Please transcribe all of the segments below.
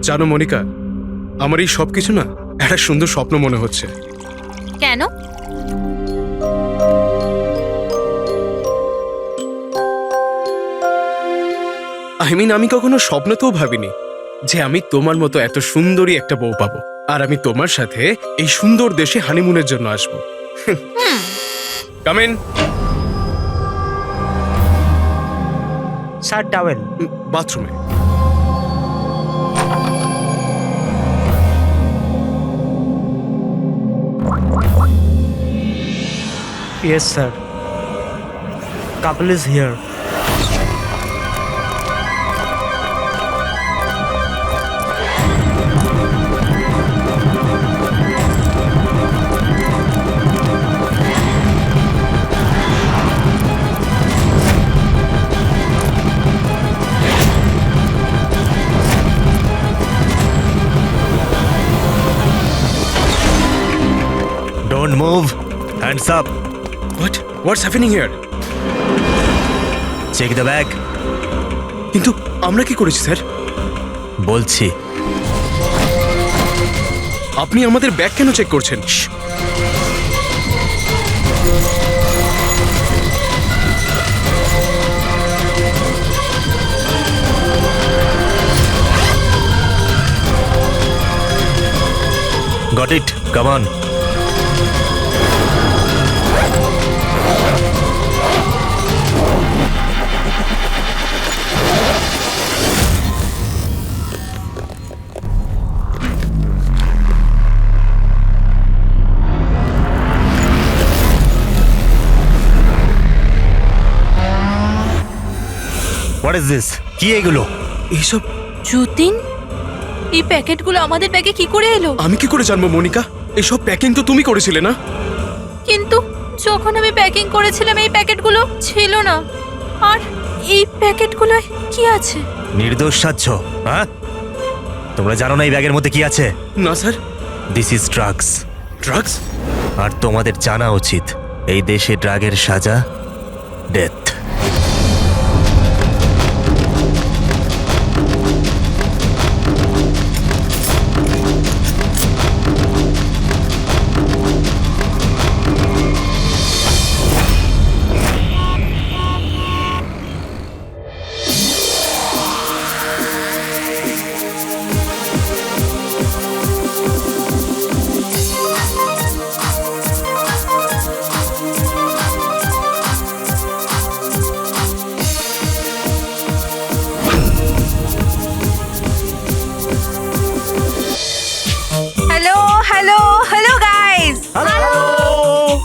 জানো মনিকা, আমার এই সবকিছু না একটা সুন্দর স্বপ্ন মনে হচ্ছে। কেন? আমি কখনো স্বপ্নতেও ভাবিনি যে আমি তোমার মতো এত সুন্দরী একটা বউ পাবো, আর আমি তোমার সাথে এই সুন্দর দেশে হানিমুনের জন্য আসবো। Come in. Sir, towel. বাথরুমে। Yes, sir. Couple is here. Don't move. Hands up. What's happening here? Check the bag. কিন্তু আমরা কি করেছি স্যার? বলছি। আপনি আমাদের ব্যাগ কেন চেক করছেন? Got it. Come on. What is this? কি এগুলো? এইসব যতীন, এই প্যাকেটগুলো আমাদের ব্যাগে কি করে এলো? আমি কি করে জানবো মনিকা? এইসব প্যাকিং তো তুমি করেছিলে না? কিন্তু যখন আমি প্যাকিং করেছিলাম এই প্যাকেটগুলো ছিল না। আর এই প্যাকেটগুলোয় কি আছে? নির্দোষ সাচ্ছ, হ্যাঁ? তোমরা জানো না এই ব্যাগের মধ্যে কি আছে? না sir. This is drugs. Drugs? আর তোমাদের জানা উচিত এই দেশে ড্রাগের সাজা death. Hello hello hello guys,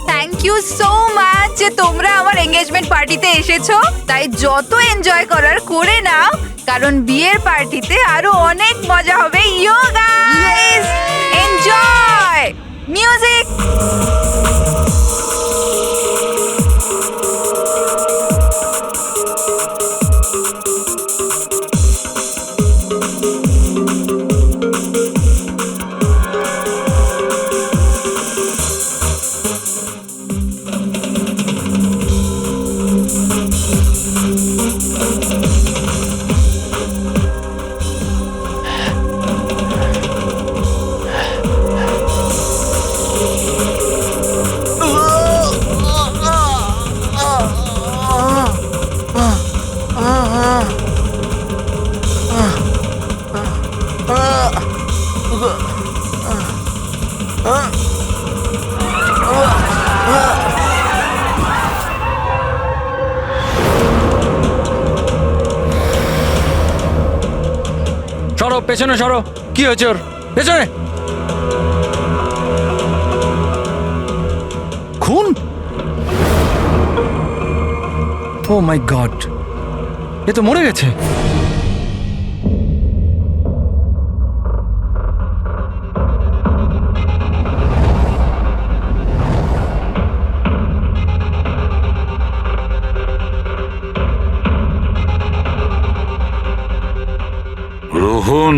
thank you so much যে তোমরা আমার এঙ্গেজমেন্ট পার্টিতে এসেছো। তাই যত এনজয় করার করে নাও, কারণ বিয়ের পার্টিতে আরো অনেক মজা হবে। ইয়ো গাইস, এনজয় মিউজিক। সরো, পেছনে সরো। কি হয়েছে ওর? পেছনে। খুন? ও মাই গড, এ তো মরে গেছে। রোহন,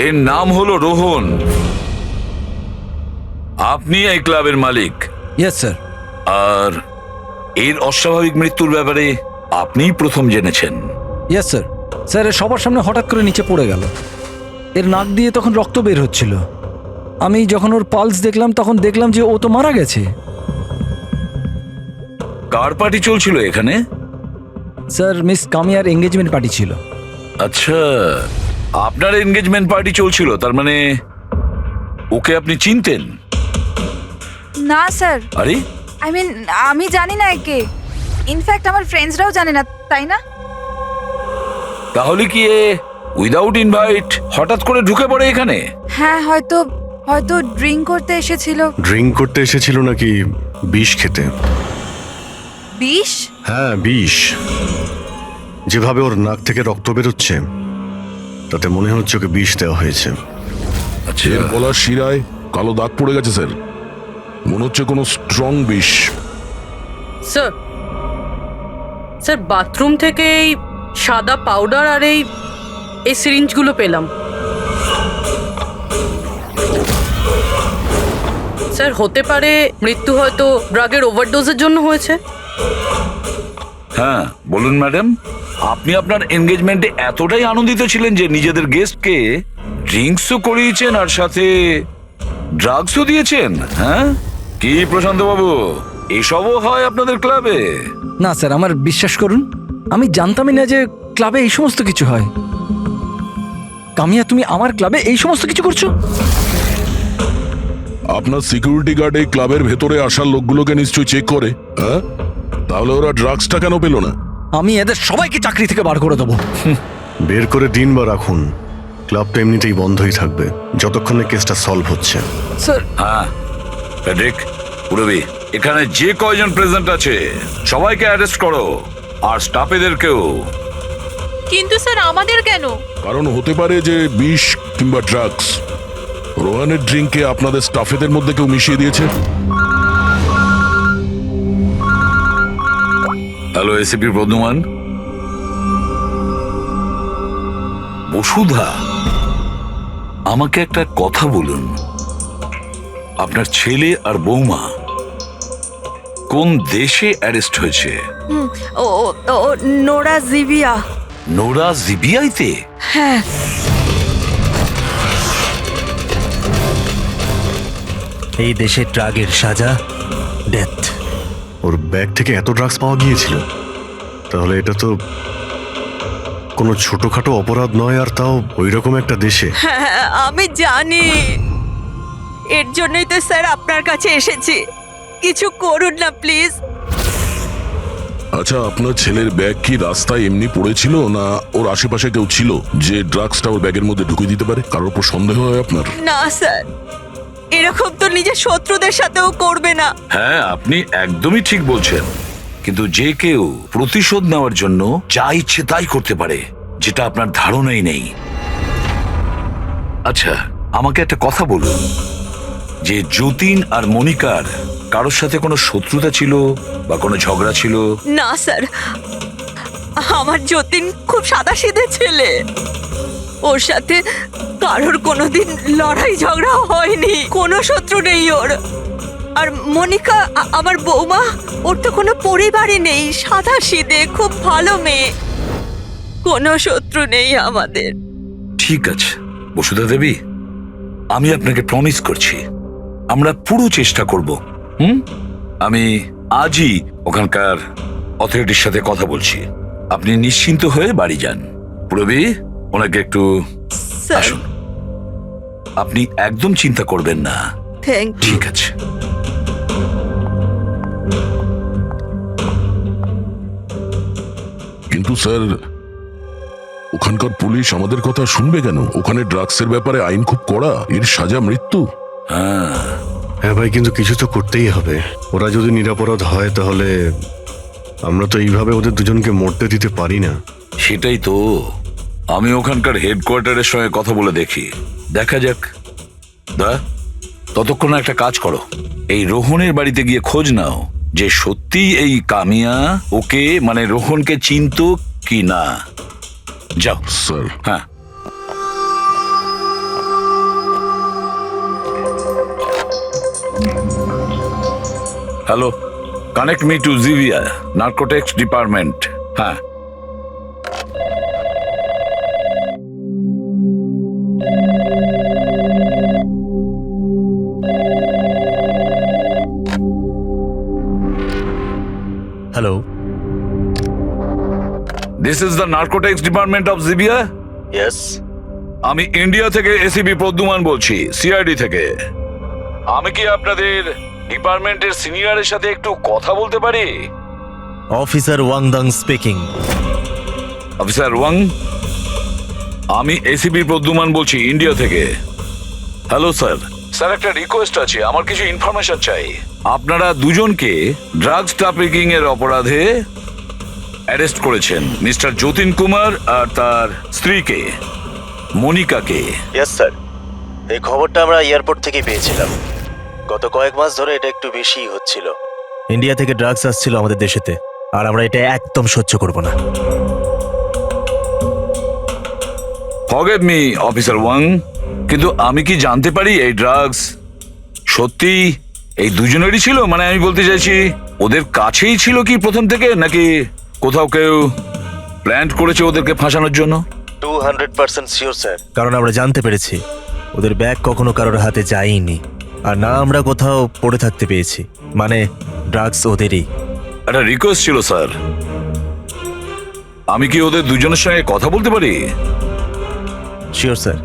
এর নাম হলো রোহন। আপনি এই ক্লাবের মালিক, ইয়েস স্যার। আর এর অস্বাভাবিক মৃত্যুর ব্যাপারে আপনিই প্রথম জেনেছেন। Yes sir. স্যার এর সবার সামনে হঠাৎ করে নিচে পড়ে গেল। এর নাক দিয়ে তখন রক্ত বের হচ্ছিল। আমি যখন ওর পালস দেখলাম তখন দেখলাম যে ও তো মারা গেছে। কার পার্টি চলছিল এখানে? স্যার মিস কামিয়ার এঙ্গেজমেন্ট পার্টি ছিল। আচ্ছা, আপনার এনগেজমেন্ট পার্টি চলছিল, তার মানে ওকে আপনি চিনতেন? না স্যার, আরে আই মিন আমি জানি না একে। ইনফ্যাক্ট আমার ফ্রেন্ডসরাও জানে না, তাই না? তাহলে কি এ উইদাউট ইনভাইট হঠাৎ করে ঢুকে পড়ে এখানে? হ্যাঁ, হয়তো হয়তো ড্রিঙ্ক করতে এসেছিল। ড্রিঙ্ক করতে এসেছিল নাকি বিষ খেতে? বিষ? হ্যাঁ, বিষ। যেভাবে ওর নাক থেকে রক্ত বেরোচ্ছে তাতে মনে হচ্ছে ওকে বিষ দেওয়া হয়েছে। আচ্ছা, এর গলার শিরায় কালো দাগ পড়ে গেছে স্যার, মনে হচ্ছে কোনো স্ট্রং বিষ। স্যার, স্যার বাথরুম থেকে এই সাদা পাউডার আর এই সিরিঞ্জগুলো পেলাম। স্যার হতে পারে মৃত্যু হয়তো ড্রাগের ওভারডোজের জন্য হয়েছে। হ্যাঁ বলুন ম্যাডাম, আপনি আপনার এনগেজমেন্টে এতটাই আনন্দিত ছিলেন যে নিজেদের গেস্টকে ড্রিঙ্কসও করিয়েছেন আর সাথে ড্রাগসও দিয়েছেন? হ্যাঁ কি প্রশান্ত বাবু, এসবও হয় আপনাদের ক্লাবে? না স্যার, আমার বিশ্বাস করুন, আমি জানতামই না যে ক্লাবে এই সমস্ত কিছু হয়। কামিয়া, তুমি আমার ক্লাবে এই সমস্ত কিছু করছো? আপনার সিকিউরিটি গার্ড এই ক্লাবের ভেতরে আসার লোকগুলোকে নিশ্চয়ই চেক করে, হ্যাঁ? তাহলে ওরা ড্রাগসটা কেন পেল না? আমি এদের সবাইকে চাকরি থেকে বার করে দেবো। বের করে দিন বা রাখুন, ক্লাবটা এমনিতেই বন্ধই থাকবে যতক্ষণে কেসটা সলভ হচ্ছে। স্যার, হ্যাঁ ফেডরিক, পুরবি, এখানে যে কয়জন প্রেজেন্ট আছে সবাইকে অ্যারেস্ট করো, আর স্টাফেদেরকেও। কিন্তু স্যার আমাদের কেন? কারণ হতে পারে যে বিষ কিংবা ড্রাগস রোহানের ড্রিঙ্কে আপনাদের স্টাফেদের মধ্যে কেউ মিশিয়ে দিয়েছে। Hello ACP Bardhaman. বসুধা, আমাকে একটা কথা বলুন, আপনার ছেলে আর বৌমা কোন দেশে অ্যারেস্ট হয়েছে? ও নোরা জিবিয়া। নোরা জিবিআইতে? হ্যাঁ। এই দেশে ড্রাগের সাজা ডেথ। ওর ব্যাগ থেকে এত ড্রাগস পাওয়া গিয়েছিল, তাহলে এটা তো কোনো ছোটখাটো অপরাধ নয়, আর তাও ওই রকম একটা দেশে। হ্যাঁ আমি জানি, এর জন্যই তো স্যার আপনার কাছে এসেছি। কিছু করুন না প্লিজ। আচ্ছা, আপনার ছেলের ব্যাগ কি রাস্তায় এমনি পড়েছিল, না ওর আশেপাশে কেউ ছিল যে ড্রাগসটা ওর ব্যাগের মধ্যে ঢুকিয়ে দিতে পারে? কারোর উপর সন্দেহ হয় আপনার? না স্যার, এরকম তো নিজের শত্রুদের সাথেও করবে না। হ্যাঁ আপনি একদমই ঠিক বলছেন, কিন্তু যে কেউ প্রতিশোধ নেওয়ার জন্য যা ইচ্ছে তাই করতে পারে, যেটা আপনার ধারণাই নেই। আচ্ছা আমাকে একটা কথা বলুন, যে যতীন আর মনিকার কারোর সাথে কোনো শত্রুতা ছিল বা কোনো ঝগড়া ছিল? না স্যার, আমার যতীন খুব সাদাসিধে ছেলে, ওর সাথে কারোর কোনোদিন লড়াই ঝগড়া হয়নি, কোনো শত্রু নেই ওর। আর মনিকা আমার বৌমা, ওর তো কোনো পরিবারই নেই, সাদাসিধে খুব ভালো মেয়ে, কোনো শত্রু নেই আমাদের। ঠিক আছে বসুধা দেবী, আমি আপনাকে প্রমিস করছি আমরা পুরো চেষ্টা করব। আমি আজই ওখানকার অথরিটির সাথে কথা বলছি, আপনি নিশ্চিন্ত হয়ে বাড়ি যান। প্রবি, ওনাকে একটু স্যার, আসুন। আপনি একদম চিন্তা করবেন না, থ্যাংক ইউ। ঠিক আছে? কিন্তু স্যার, ওখানকার পুলিশ আমাদের কথা শুনবে কেন? ওখানে ড্রাগসের ব্যাপারে আইন খুব কড়া, এর সাজা মৃত্যু। হ্যাঁ ভাই, কিন্তু কিছু তো করতেই হবে। ওরা যদি নিরপরাধ হয় তাহলে আমরা তো এইভাবে ওদের দুজনকে মরতে দিতে পারি না। সেটাই তো, আমি ওখানকার হেডকোয়ার্টারের সঙ্গে কথা বলে দেখি, দেখা যাক। দা, ততক্ষণ একটা কাজ করো, এই রোহনের বাড়িতে গিয়ে খোঁজ নাও যে সত্যি এই কামিয়া ওকে মানে রোহনকে চিনতো কি না। যাও। স্যার, হ্যাঁ। Hello, connect me to Zivia narcotics department. হ্যাঁ, hello, this is the narcotics department of Zivia. Yes. আমি ইন্ডিয়া থেকে এসিপি প্রদ্যুমান বলছি, সিআইডি থেকে। আমি কি আপনাদের ডিপার্টমেন্টের সিনিয়রের সাথে একটু কথা বলতে পারি? Officer Wangdang speaking. Officer Wang, আমি এসিপি প্রদ্যুমান বলছি ইন্ডিয়া থেকে। Hello sir. স্যার, একটা রিকোয়েস্ট আছে, আমার কিছু ইনফরমেশন চাই। আপনারা দুজনকে ড্রাগস ট্রাফিকিং এর অপরাধে অ্যারেস্ট করেছেন, মিস্টার যতীন কুমার আর তার স্ত্রীকে মনিকাকে। ইয়েস স্যার, এই খবরটা আমরা এয়ারপোর্ট থেকে পেয়েছিলাম। গত কয়েক মাস ধরে এটা একটু বেশি হচ্ছিল। ইন্ডিয়া থেকে ড্রাগস আসছিল আমাদের দেশেতে, আর আমরা এটা একদম সহ্য করব না। ফরগেভ মি অফিসার ওয়াং, কিন্তু আমি কি জানতে পারি এই ড্রাগস সত্যি এই দুজনেরই ছিল? মানে আমি বলতে চাইছি, ওদের কাছেই ছিল কি প্রথম থেকে, নাকি কোথাও কেউ প্ল্যান করেছে ওদেরকে ফাঁসানোর জন্য? 200% শিওর স্যার, কারণ আমরা জানতে পেরেছি ওদের ব্যাগ কখনো কারোর হাতে যায়নি, আর না আমরা কোথাও পড়ে থাকতে পেয়েছি। মানে ড্রাগস ওদেরই। একটা রিকোয়েস্ট ছিল স্যার, আমি কি ওদের দুজনের সঙ্গে কথা বলতে পারি? শিওর স্যার,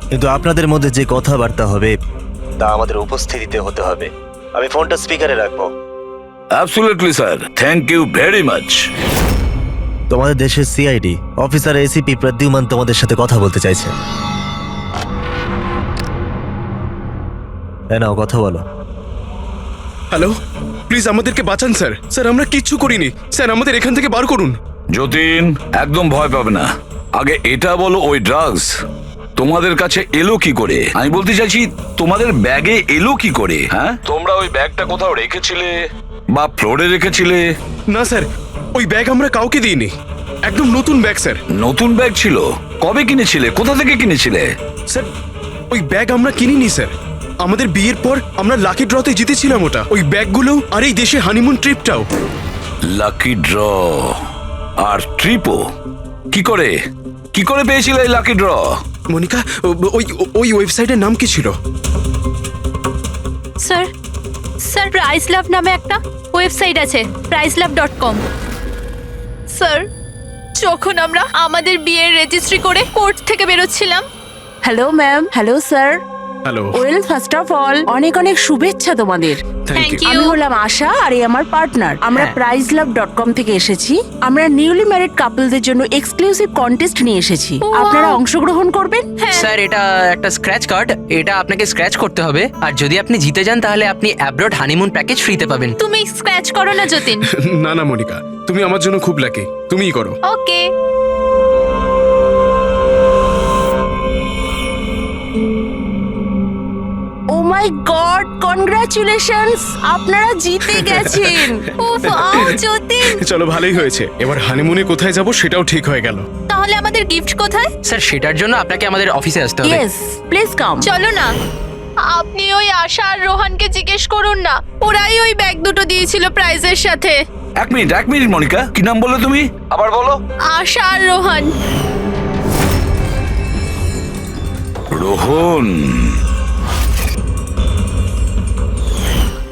কিন্তু আপনাদের মধ্যে যে কথাবার্তা হবে তা আমাদের উপস্থিতিতে হতে হবে। আমি ফোনটা স্পিকারে রাখবো। Absolutely sir, thank you very much. তোমাদের দেশের সিআইডি অফিসার এসিপি প্রদ্যুমান তোমাদের সাথে কথা বলতে চাইছে। নাও কথা বলো। হ্যালো, প্লিজ আমাদেরকে বাঁচান স্যার। স্যার, আমরা কিচ্ছু করিনি স্যার, আমাদের এখান থেকে বার করুন। যতীন, একদম ভয় পাবে না। আগে এটা বলো, ওই ড্রাগস তোমাদের কাছে এলো কি করে? আমি বলতে চাইছি, তোমাদের ব্যাগে এলো কি করে? হ্যাঁ, তোমরা ওই ব্যাগটা কোথাও রেখেছিলে বা ফ্লোরে রেখেছিলে? না স্যার, ওই ব্যাগ আমরা কাউকে দিইনি, একদম নতুন ব্যাগ স্যার। নতুন ব্যাগ ছিল? কবে কিনেছিলে? কোথা থেকে কিনেছিলে? স্যার, ওই ব্যাগ আমরা কিনিনি স্যার। আমাদের বিয়ের পর আমরা লাকি ড্রতে জিতেছিলাম ওটা, ওই ব্যাগগুলো আর এই দেশে হানিমুন ট্রিপটাও। লাকি ড্র আর ট্রিপও? কি করে পেয়েছিলে এই লাকি ড্র? মনিকা, ওই ওয়েবসাইটের নাম কি ছিল? স্যার প্রাইস লাভ নামে একটা ওয়েবসাইট আছে, pricelove.com। স্যার, যখন আমরা আমাদের বিয়ের রেজিস্ট্রি করে কোর্ট থেকে বেরোচ্ছিলাম। Hello ma'am. Hello sir. Hello, well, first of all অনেক অনেক শুভেচ্ছা তোমাদের। Thank you. আমি হলাম আশা, আর এই আমার পার্টনার। আমরা pricelove.com থেকে এসেছি। আমরা নিউলি ম্যারিড কাপলদের জন্য এক্সক্লুসিভ কন্টেস্ট নিয়ে এসেছি। আপনারা অংশগ্রহণ করবেন? স্যার, এটা একটা স্ক্র্যাচ কার্ড, এটা আপনাকে স্ক্র্যাচ করতে হবে, আর যদি আপনি জিতে যান তাহলে আপনি অ্যাব্রড হানিমুন প্যাকেজ ফ্রিতে পাবেন। তুমি স্ক্র্যাচ করো না যতীন। না না মনিকা, তুমি আমার জন্য খুব লাকি, তুমিই করো। ওকে। ও মাই গড, কনগ্রাচুলেশনস, আপনারা জিতে গেছেন। যতীন, চলো, ভালোই হয়েছে। এবার হানিমুনে কোথায় যাব সেটাও ঠিক হয়ে গেল। তাহলে আমাদের গিফট কোথায়? স্যার, সেটার জন্য আপনাকে আমাদের অফিসে আসতে হবে। Yes, please come. চলো না, আপনি ওই আশা আর রোহানকে জিজ্ঞেস করুন না, ওরাই ওই ব্যাগ দুটো দিয়েছিল প্রাইজের সাথে। এক মিনিট মনিকা, কি নাম বললে তুমি? আবার বলো। আশা আর রোহান। রোহন।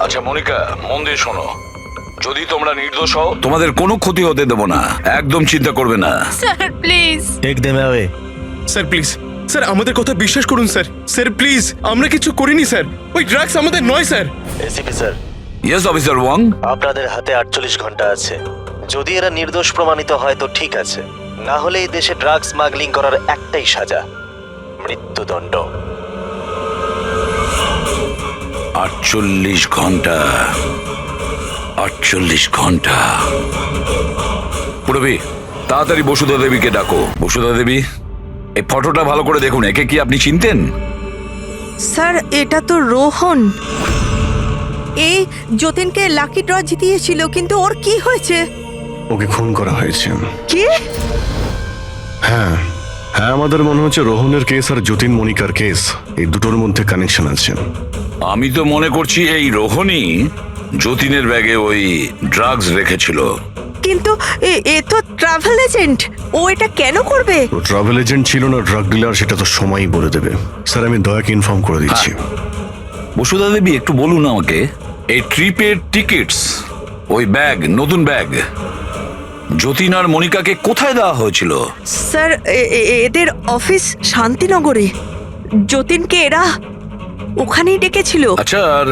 আচ্ছা মনিকা, মন দিয়ে শোনো, যদি তোমরা নির্দোষ হও তোমাদের কোনো ক্ষতি হতে দেব না, একদম চিন্তা করবে না। Sir please. Take them away. Sir please, sir আমাদের কথা বিশ্বাস করুন স্যার। স্যার প্লিজ, আমরা কিছু করিনি স্যার, ওই ড্রাগস আমাদের নয় sir. ACP sir. Yes officer Wang. আপনাদের হাতে 48 ঘন্টা আছে। যদি এরা নির্দোষ প্রমাণিত হয় তো ঠিক আছে, না হলে এই দেশে ড্রাগস স্মাগলিং করার একটাই সাজা, মৃত্যুদণ্ড। 48 ঘন্টা। 48 ঘন্টা। পুরবি, তাড়াতাড়ি বসুধা দেবীকে ডাকো। বসুধা দেবী, এই ফটোটা ভালো করে দেখুন, একে কি আপনি চিনতেন? স্যার, এটা তো রোহন। এই যতীনকে লাকি ড্র জিতিয়েছিল, কিন্তু ওর কি হয়েছে? ওকে খুন করা হয়েছে। কি? হ্যাঁ, আমাদের মনে হচ্ছে রোহনের কেস আর যতীন মনিকার কেস, এই দুটোর মধ্যে কানেকশন আছে। আমি তো মনে করছি এই রোহনই যতীনের ব্যাগে ওই ড্রাগস রেখেছিল। কিন্তু এ তো ট্রাভেল এজেন্ট, ও এটা কেন করবে? ও ট্রাভেল এজেন্ট ছিল না ড্রাগ ডিলার সেটা তো সময়ই বলে দেবে। স্যার আমি দয়াকে ইনফর্ম করে দিচ্ছি। বসুধা দেবী একটু বলুন আমাকে, এই ট্রিপের টিকিটস, ওই ব্যাগ, নতুন ব্যাগ, যতীন আর মনিকাকে কোথায় দেওয়া হয়েছিল? স্যার এদের অফিস শান্তিনগরে, যতীনকে এরা ওখানেই ডেকেছিল। আচ্ছা, আর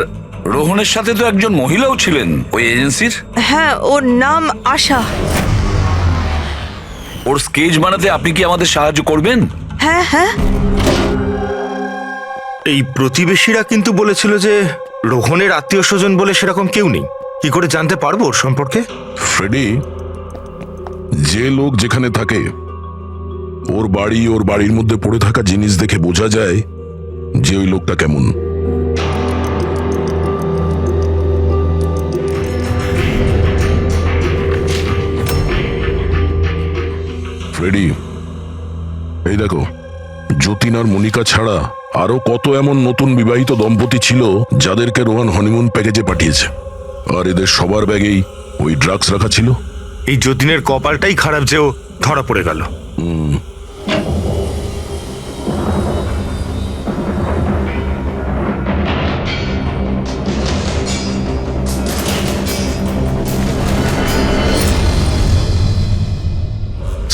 রোহনের সাথে তো একজন মহিলাও ছিলেন ওই এজেন্সির। হ্যাঁ, ওর নাম আশা। ওর স্কেচ বানাতে আপনি কি আমাদের সাহায্য করবেন? হ্যাঁ হ্যাঁ। এই প্রতিবেশীরা কিন্তু বলেছিল যে রোহনের আত্মীয় স্বজন বলে সেরকম কেউ নেই। কি করে জানতে পারবো ওর সম্পর্কে? ফ্রেডি, যে লোক যেখানে থাকে ওর বাড়ির মধ্যে পড়ে থাকা জিনিস দেখে বোঝা যায় যে ওই লোকটা কেমন। ফ্রেডি, এই দেখো, যতীন আর মনিকা ছাড়া আরো কত এমন নতুন বিবাহিত দম্পতি ছিল যাদেরকে রোহন হনিমুন প্যাকেজে পাঠিয়েছে, আর এদের সবার ব্যাগেই ওই ড্রাগস রাখা ছিল। এই যতীনের কপালটাই খারাপ যে ও ধরা পড়ে গেল।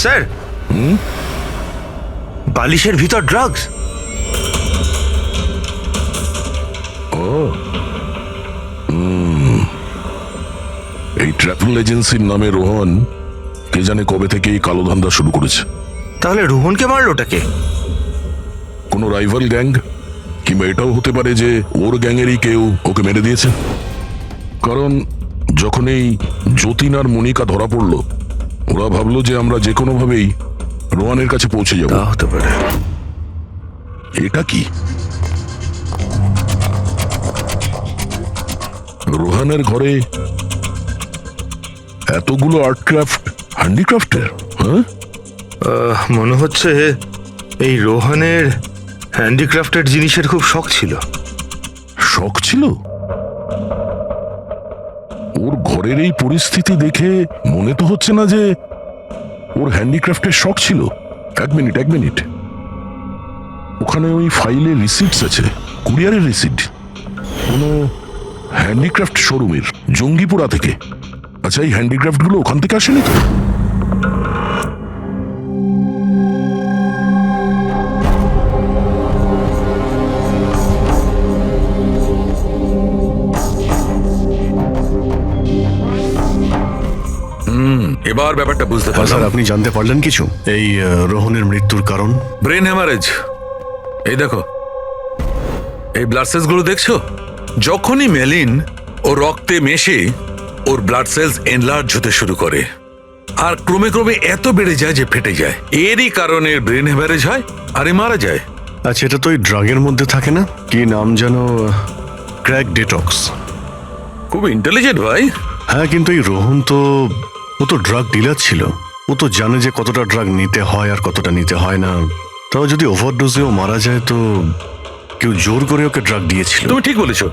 স্যার, বালিশের ভিতর ড্রাগস। এই ট্রাভেল এজেন্সির নামে রোহন কে জানে কবে থেকে এই কালো ধান্দা শুরু করেছে। তাহলে রোহনকে মারলোটাকে? কোনো রাইভাল গ্যাং, কিংবা এটাও হতে পারে যে ওর গ্যাংয়েরই কেউ ওকে মেরে দিয়েছে। কারণ যখন এই যতীন আর মনিকা ধরা পড়লো, ওরা ভাবলো যে আমরা যে কোনো ভাবেই রোহানের কাছে পৌঁছে যাব। তা হতে পারে। এটা কি? রোহানের ঘরে এতগুলো আর্টক্রাফট, হ্যান্ডিক্রাফটের। হ্যাঁ, মনে হচ্ছে এই রোহনের হ্যান্ডিক্রাফটেড জিনিসের খুব শখ ছিল। শখ ছিল? ওর ঘরের এই পরিস্থিতি দেখে মনে তো হচ্ছে না যে ওর হ্যান্ডিক্রাফটের শখ ছিল। এক মিনিট, ওখানে ওই ফাইলে রিসিপ্টস আছে, কুরিয়ারের রিসিপ্ট, কোনো হ্যান্ডিক্রাফট শোরুমের, জঙ্গিপুরা থেকে। আচ্ছা, এই হ্যান্ডিক্রাফট গুলো ওখান থেকে আসেনি তো? এবার ব্যাপারটা বুঝতে স্যার পারলাম। আপনি জানতে পারলেন কিছু এই রোহনের মৃত্যুর কারণ? Brain haemorrhage. এই দেখো, এই ব্লাড সেলস গুলো দেখছো? যখনই মেলিন ও রক্তে মেশে ওর ব্লাড সেলস এনলার্জ হতে শুরু করে, আর ক্রমে ক্রমে এত বেড়ে যায় যে ফেটে যায়। এরই কারণে ব্রেন হ্যামারেজ হয় আর এ মারা যায়। আচ্ছা, এটা তো ওই ড্রাগের মধ্যে থাকে না? কি নাম যেন? Crack detox. খুব ইন্টেলিজেন্ট ভাই। হ্যাঁ, কিন্তু এই রোহন তো, ও তো ড্রাগ ডিলার ছিল। ও তো জানে যে কতটা ড্রাগ নিতে হয় আর কতটা নিতে হয় না। তাও যদি ওভারডোজেও মারা যায় তো কেউ জোর করে ওকে ড্রাগ দিয়েছিল। তুমি ঠিক বলেছো।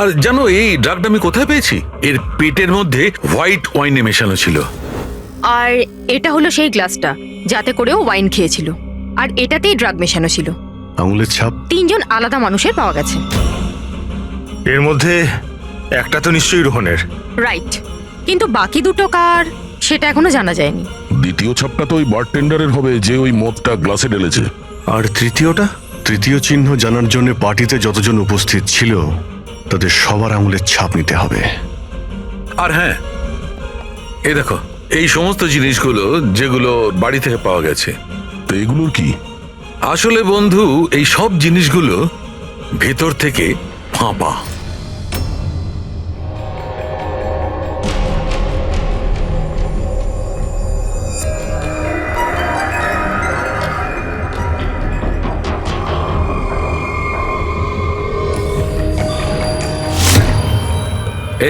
আর জানো এই ড্রাগটা আমি কোথায় পেয়েছি? এর পেটের মধ্যে হোয়াইট ওয়াইনে মেশানো ছিল। আর এটা হলো সেই গ্লাসটা যাতে করেও ওয়াইন খেয়েছিল, আর এটাতেই ড্রাগ মেশানো ছিল। আঙুলের ছাপ 3 জন আলাদা মানুষের পাওয়া গেছে। এর মধ্যে একটা তো নিশ্চয়ই রোহনের। রাইট, কিন্তু বাকি দুটো কার সেটা এখনো জানা যায়নি। দ্বিতীয় ছাপটা তো ওই বারটেন্ডারের হবে যে ওই মদটা গ্লাসে ঢেলেছে। আর তৃতীয়টা? তৃতীয় চিহ্ন জানার জন্য পার্টিতে যতজন উপস্থিত ছিল তাদের সবার আঙুলের ছাপ নিতে হবে। আর হ্যাঁ, এই দেখো, এই সমস্ত জিনিসগুলো যেগুলো বাড়ি থেকে পাওয়া গেছে, তো এগুলোর কি? আসলে বন্ধু, এই সব জিনিসগুলো ভেতর থেকে ফাঁপা।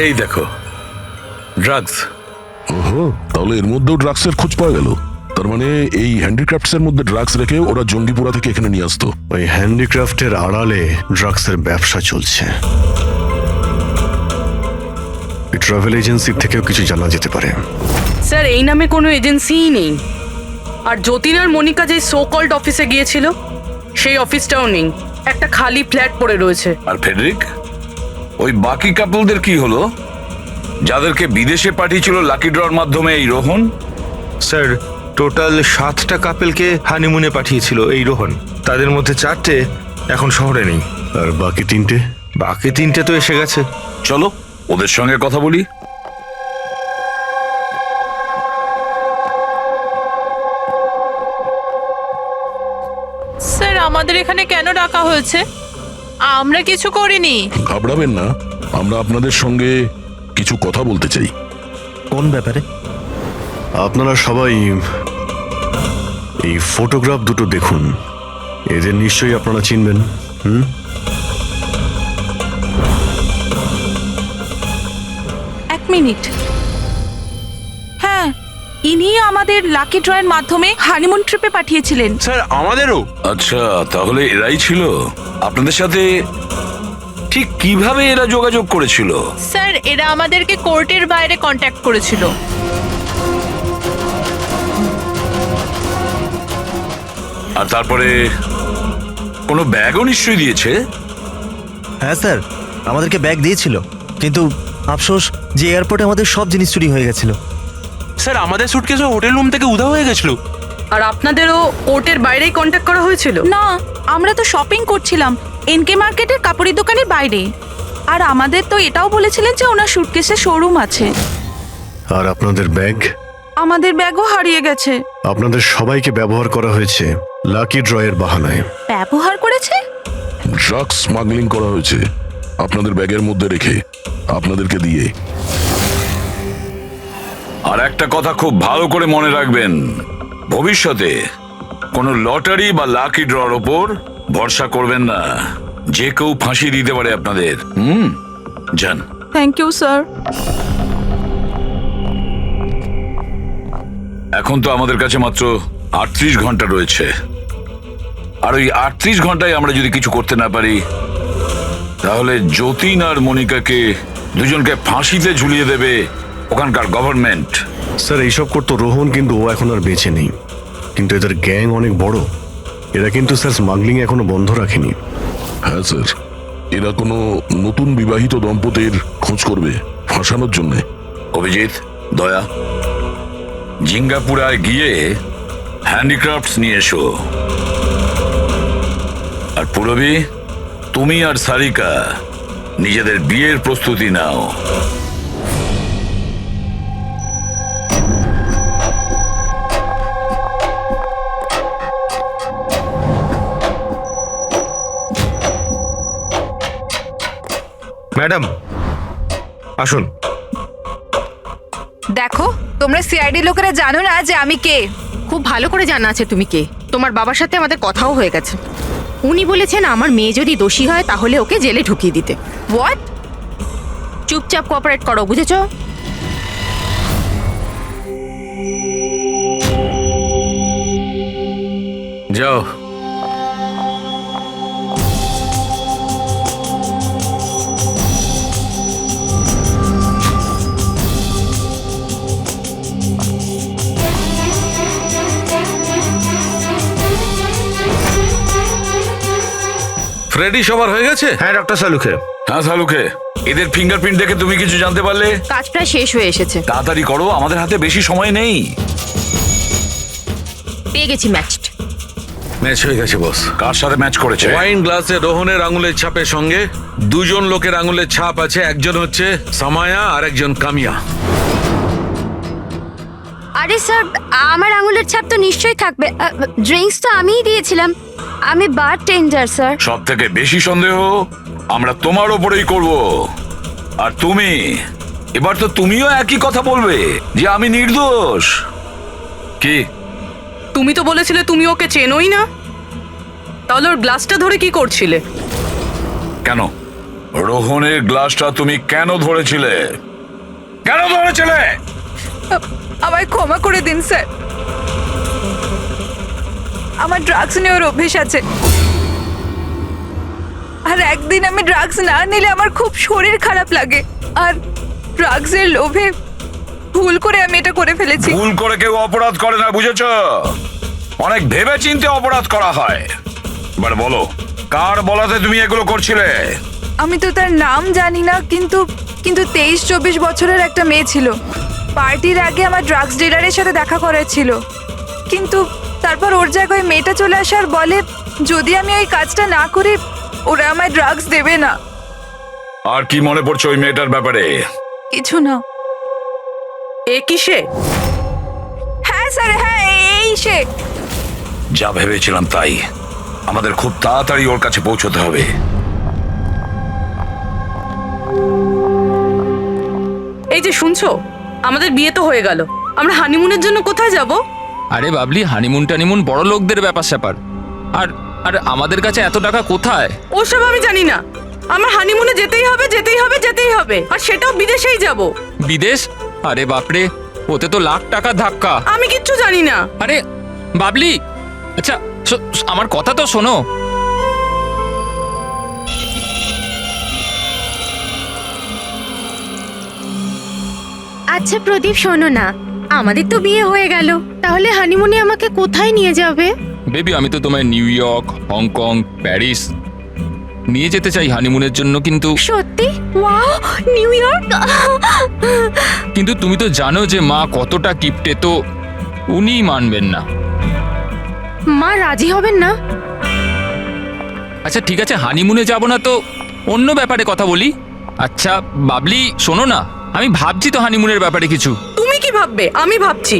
এই দেখো, ড্রাগস। ওহো, তাহলে এর মধ্যেও ড্রাগসের খোঁজ পাওয়া গেল। তার মানে এই হ্যান্ডিক্রাফটস এর মধ্যে ড্রাগস রেখে ওরা জঙ্গিপুরা থেকে এখানে নিয়ে আসতো। ওই হ্যান্ডিক্রাফটের আড়ালে ড্রাগসের ব্যবসা চলছে। ট্রাভেল এজেন্সির থেকেও কিছু জানা যেতে পারে। স্যার এই নামে কোনো এজেন্সিই নেই। আর যতীন আর মনিকা যে সো কল্ড অফিসে গিয়েছিল সেই অফিসটাও নেই, একটা খালি ফ্ল্যাট পড়ে রয়েছে। আর ফেডরিক, ওই বাকি কাপলদের কি হলো যাদেরকে বিদেশে পাঠিয়েছিল লাকি ড্রর মাধ্যমে এই রোহন? স্যার, টোটাল 7টা কাপেলকে হানিমুনে পাঠিয়েছিল এই রোহন। তাদের মধ্যে 4টে এখন শহরে নেই। আর বাকি 3টে? বাকি 3টে তো এসে গেছে। চলো ওদের সঙ্গে কথা বলি। স্যার আমাদের এখানে কেন ডাকা হয়েছে? আমরা কিছু করিনি। ঘাবড়াবেন না, আমরা আপনাদের সঙ্গে কিছু কথা বলতে চাই। কোন ব্যাপারে? আপনারা সবাই এই ফটোগ্রাফ দুটো দেখুন। এদের নিশ্চয়ই আপনারা চিনবেন। এক মিনিট। হ্যাঁ, ইনি আমাদের লাকি ড্রয়ের মাধ্যমে হানিমুন ট্রিপে পাঠিয়েছিলেন। স্যার আমাদেরও। আচ্ছা, তাহলে এরাই ছিল আপনাদের সাথে? ঠিক কিভাবে এরা যোগাযোগ করেছিল? স্যার এরা আমাদেরকে কোর্টের বাইরে কন্ট্যাক্ট করেছিল। আর তারপরে কোনো ব্যাগও নিশ্চয়ই দিয়েছে? হ্যাঁ স্যার, আমাদেরকে ব্যাগ দিয়েছিল, কিন্তু আফসোস যে এয়ারপোর্টে আমাদের সব জিনিস চুরি হয়ে গেছিল। স্যার আমাদের সুটকেসও হোটেল রুম থেকে উধাও হয়ে গেছিল। আর আপনাদেরও কোর্টের বাইরেই কন্ট্যাক্ট করা হয়েছিল? না, আমরা তো শপিং করছিলাম এনকে মার্কেটের কাপড়ের দোকানের বাইরে। আর আমাদের তো এটাও বলেছিলেন যে ওনার সুটকেসের শোরুম আছে। আর আপনাদের ব্যাগ? আমাদের ব্যাগও হারিয়ে গেছে। আপনাদের সবাইকে ব্যবহার করা হয়েছে লাকি ড্রয়ের বাহানায়। ব্যবহার করেছে? ড্রাগস স্মাগলিং করা হয়েছে আপনাদের ব্যাগের মধ্যে রেখে, আপনাদেরকে দিয়ে। আর একটা কথা খুব ভালো করে মনে রাখবেন, ভবিষ্যতে কোনো লটারি বা লাকি ড্রর ওপর ভরসা করবেন না। যে কেউ ফাঁসি দিতে পারে আপনাদের। যান। Thank you sir. এখন তো আমাদের কাছে মাত্র 38 ঘন্টা রয়েছে। আর ওই 38 ঘন্টায় আমরা যদি কিছু করতে না পারি, তাহলে যতীন আর মনিকাকে দুজনকে ফাঁসিতে ঝুলিয়ে দেবে ওখানকার গভর্নমেন্ট। স্যার এইসব করতো রোহন, কিন্তু ও এখন আর বেঁচে নেই। কিন্তু এদের গ্যাং অনেক বড়। এরা কিন্তু স্যার স্মাগলিং এখনো বন্ধ রাখেনি। হ্যাঁ স্যার, এরা কোনো নতুন বিবাহিত দম্পতির খোঁজ করবে ফাঁসানোর জন্য। অভিজিৎ, দয়া, জিঙ্গাপুরায় গিয়ে হ্যান্ডিক্রাফটস নিয়ে এসো। আর পুরবী, তুমি আর সারিকা নিজেদের বিয়ের প্রস্তুতি নাও। ম্যাডাম আসুন। দেখো, তোমরা সিআইডি লোকেরা জানো না যে আমি কে? খুব ভালো করে জানা আছে তুমি কে। তোমার বাবার সাথে আমাদের কথাও হয়ে গেছে। উনি বলেছেন আমার মেয়ে যদি দোষী হয় তাহলে ওকে জেলে ঢুকিয়ে দিতে। হোয়াট? চুপচাপ কোঅপারেট করো, বুঝেছো? যাও। ফ্রেডি সবার হয়ে গেছে? হ্যাঁ ডক্টর সালুখে। হ্যাঁ সালুখে, এদের ফিঙ্গারপ্রিন্ট দেখে তুমি কিছু জানতে পারলে? কাজ প্রায় শেষ হয়ে এসেছে। তাড়াতাড়ি করো, আমাদের হাতে বেশি সময় নেই। পেয়ে গেছি ম্যাচড। ম্যাচ হয়ে গেছে বস। কার সাথে ম্যাচ করেছে? ওয়াইন গ্লাসে রোহনের আঙুলের ছাপের সঙ্গে দুজন লোকের আঙুলের ছাপ আছে। একজন হচ্ছে সামায়া আর একজন কামিয়া। আরে স্যার, আমার আঙুলের ছাপ তো নিশ্চয়ই থাকবে। ড্রিঙ্কস তো আমিই দিয়েছিলাম। আমি বারটেন্ডার স্যার। সব থেকে বেশি সন্দেহ আমরা তোমার ওপরেই করব। আর তুমি, এবার তো তুমিও একই কথা বলবে যে আমি নির্দোষ। কি? তুমি তো বলেছিলে তুমি ওকে চেনোই না, তাহলে ওর গ্লাসটা ধরে কি করছিলে? কেন রোহনের গ্লাসটা তুমি কেন ধরেছিলে? কেন ধরেছিলে? আমায় ক্ষমা করে দিন স্যার। আমার ড্রাগস নেওয়ার অভ্যেস আছে। আর একদিন আমি ড্রাগস না নিলে আমার খুব শরীর খারাপ লাগে। আর ড্রাগসের লোভে ভুল করে আমি এটা করে ফেলেছি। ভুল করে কেউ অপরাধ করে না, বুঝেছ? অনেক ভেবে চিন্তে অপরাধ করা হয়। এবার বলো, কার বলাতে তুমি এগুলো করছিলে? আমি তো তার নাম জানি না, কিন্তু 23-24 বছরের একটা মেয়ে ছিল। পার্টির আগে আমার ড্রাগস ডিলারের সাথে দেখা করেছিল, কিন্তু তারপর ওর জায়গায় মেয়েটা চলে আসে আর বলে যদি আমি ওই কাজটা না করি ওরা আমায় ড্রাগস দেবে না। আর কি মনে পড়ছে ওই মেয়েটার ব্যাপারে? কিছু না। এ কিসে? হ্যাঁ স্যার, হ্যাঁ এই সে। যা ভেবেছিলাম তাই। আমাদের খুব তাড়াতাড়ি ওর কাছে পৌঁছতে হবে। এই যে শুনছো, আমাদের বিয়ে তো হয়ে গেল, আমরা হানিমুনের জন্য কোথায় যাব? আরে বাবলি, হানিমুন টানিমুন বড় লোকদের ব্যাপার স্যাপার। আর আর আমাদের কাছে এত টাকা কোথায়? ওসব আমি জানি না। আমার হানিমুনে যেতেই হবে, যেতেই হবে, যেতেই হবে, আর সেটাও বিদেশেই যাব। বিদেশ? আরে বাপরে, ওতে তো লাখ টাকা ধাক্কা। আমি কিচ্ছু জানি না। আরে বাবলি, আচ্ছা আমার কথা তো শোনো। আচ্ছা প্রদীপ, শোনো না, আমাদের তো বিয়ে হয়ে গেল, তাহলে হানিমুনে আমাকে কোথায় নিয়ে যাবে? বেবি, আমি তো তোমায় নিউ ইয়র্ক, হংকং, প্যারিস নিয়ে যেতে চাই হানিমুনের জন্য, কিন্তু সত্যি? Wow, new York! কিন্তু তুমি তো জানো যে মা কতটা কিপটে, তো উনিই মানবেন না। মা রাজি হবেন না? আচ্ছা ঠিক আছে, হানিমুনে যাব না তো অন্য ব্যাপারে কথা বলি। আচ্ছা বাবলি শোনো না, আমি ভাবছি তো হানিমুনের ব্যাপারে কিছু। তুমি কি ভাববে? আমি ভাবছি।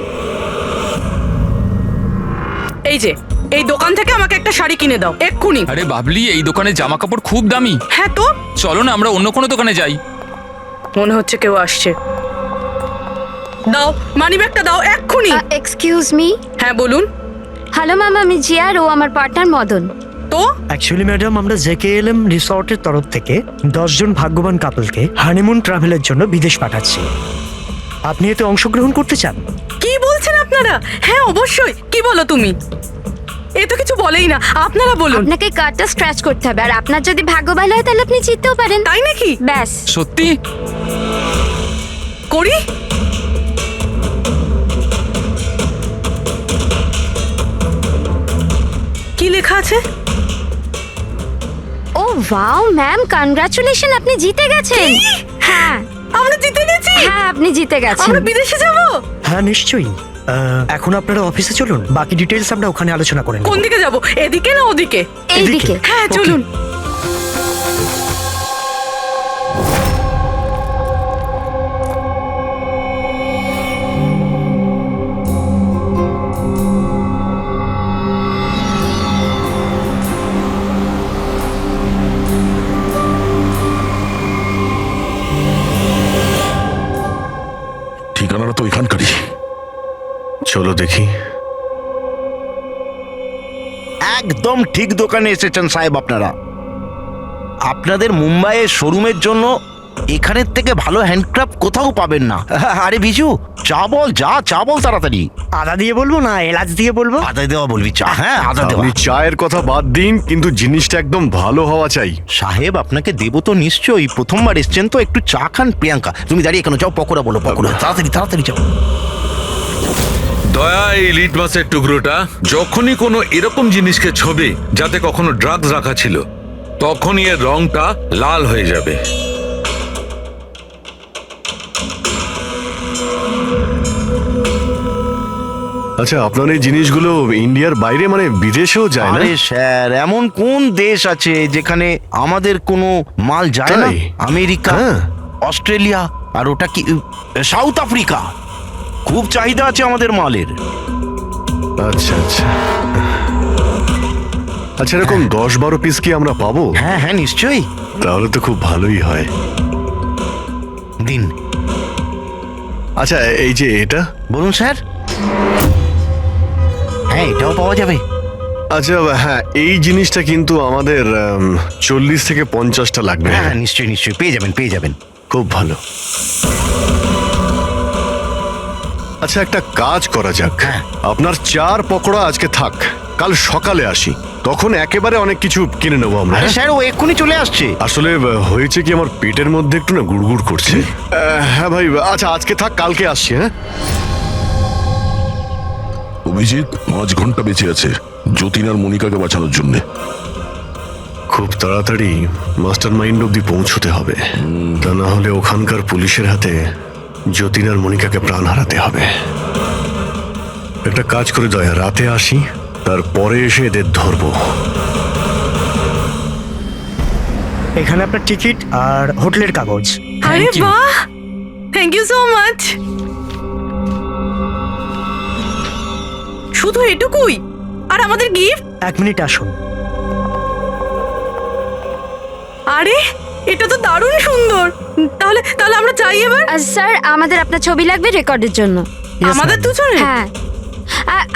এই যে এই দোকান থেকে আমাকে একটা শাড়ি কিনে দাও এক্ষুনি। আরে বাবলি, এই দোকানে জামা কাপড় খুব দামি। হ্যাঁ তো চলো না আমরা অন্য কোনো দোকানে যাই। মনে হচ্ছে কেউ আসছে। দাও মানিব্যাগটা, দাও এক্ষুনি। Excuse me. হ্যাঁ বলুন। হ্যালো ম্যাম, আমি জিয়া আর ও আমার পার্টনার মদন। তো অ্যাকচুয়ালি ম্যাডাম, আমরা জেকেএলএম রিসর্টের তরফ থেকে 10 জন ভাগ্যবান কাপলকে হানিমুন ট্রাভেলের জন্য বিদেশ পাঠাচ্ছি। আপনি এতে অংশগ্রহণ করতে চান? কি বলছেন আপনারা? হ্যাঁ অবশ্যই। কি বলো তুমি? এ তো কিছু বলেই না। আপনারা বলুন। আপনাকে কার্ডটা স্ক্র্যাচ করতে হবে, আর আপনার যদি ভাগ্য ভালো হয় তাহলে আপনি জিততেও পারেন। তাই নাকি? ব্যাস। সত্যি? করি। কি লেখা আছে? ও ওয়াও ম্যাম, কনগ্রাচুলেশন, আপনি জিতে গেছেন। হ্যাঁ আমরা জিতে গেছি। হ্যাঁ, আপনি জিতে গেছেন। আমরা বিদেশে যাব? হ্যাঁ নিশ্চয়ই। এখন আপনারা অফিসে চলুন, বাকি ডিটেলস আমরা ওখানে আলোচনা করে নেব। কোন দিকে যাব? এদিকে না ওদিকে? এইদিকে। হ্যাঁ চলুন। ঠিকানাটা তো এখানকারই। চলো দেখি। একদম ঠিক দোকানে এসেছেন সাহেব আপনারা। আপনাদের মুম্বাইয়ের শোরুমের জন্য এখানের থেকে ভালো হ্যান্ডক্রাফট কোথাও পাবেন না। আরে বিজু, চা বল, চা বল তাড়াতাড়ি। আদা দিয়ে বলবো না এলাচ দিয়ে বলবো? আদা দেওয়া বলবি? চা? হ্যাঁ আদা দেওয়া। আপনি চায়ের কথা বাদ দিন, কিন্তু জিনিসটা একদম ভালো হওয়া চাই। সাহেব আপনাকে দেবো তো নিশ্চয়ই, প্রথমবার এসছেন তো, একটু চা খান। প্রিয়াঙ্কা তুমি দাঁড়িয়ে কেন? যাও পকোড়া বলো, পকোড়া তাড়াতাড়ি যাও। দয়া, এই লিট মাছের টুকরোটা যখনই কোনো এরকম জিনিসকে ছবি যাতে কখনো ড্রাগস রাখা ছিল, তখনই এর রংটা লাল হয়ে যাবে। আচ্ছা, আপনার এই জিনিসগুলো ইন্ডিয়ার বাইরে মানে বিদেশেও যায় না? আরে স্যার, এমন কোন দেশ আছে যেখানে আমাদের কোনো মাল যায় না? তাই? আমেরিকা, হ্যাঁ। অস্ট্রেলিয়া, আর ওটা কি সাউথ আফ্রিকা। খুব চাহিদা আছে আমাদের মালের। আচ্ছা আচ্ছা আচ্ছা, এরকম 10-12 পিস কি আমরা পাবো? হ্যাঁ হ্যাঁ নিশ্চয়ই। তাহলে তো খুব ভালোই হয়। দিন। আচ্ছা, এই যে এটা বলুন স্যার। হ্যাঁ এটাও পাওয়া যাবে। আচ্ছা হ্যাঁ, এই জিনিসটা কিন্তু আমাদের 40 থেকে 50টা লাগবে। হ্যাঁ নিশ্চয়ই পেয়ে যাবেন। খুব ভালো। আচ্ছা, একটা কাজ করা যাক। হ্যাঁ। আপনার 4 পকোড়া আজকে থাক, কাল সকালে আসি, তখন একেবারে অনেক কিছু কিনে নেবো আমরা। আরে স্যার, ও এক্ষুনি চলে আসছে। আসলে হয়েছে কি, আমার পেটের মধ্যে একটু না গুড়গুড় করছে। হ্যাঁ ভাই, আচ্ছা আজকে থাক, কালকে আসছি। হ্যাঁ অভিজিৎ 5 ঘন্টা বেঁচে আছে যতীন আর মনিকাকে বাঁচানোর জন্য। খুব তাড়াতাড়ি মাস্টার মাইন্ড অব্দি পৌঁছতে হবে, তা না হলে ওখানকার পুলিশের হাতে যতীন আর মনিকাকে প্রাণ হারাতে হবে। একটা কাজ করে দয়া, রাতে আসি, তারপরে এসে এদের ধরবো। এখানে আপনার টিকিট আর হোটেলের কাগজ। আরে বাহ, থ্যাংক ইউ সো মাচ। শুধু এটুকুই? আর আমাদের গিফট? 1 মিনিট আসুন। আরে এটা তো দারুণ সুন্দর। তাহলে তাহলে আমরা চাই এবার। স্যার, আমাদের আপনার ছবি লাগবে রেকর্ডের জন্য। আমাদের দুজনের? হ্যাঁ,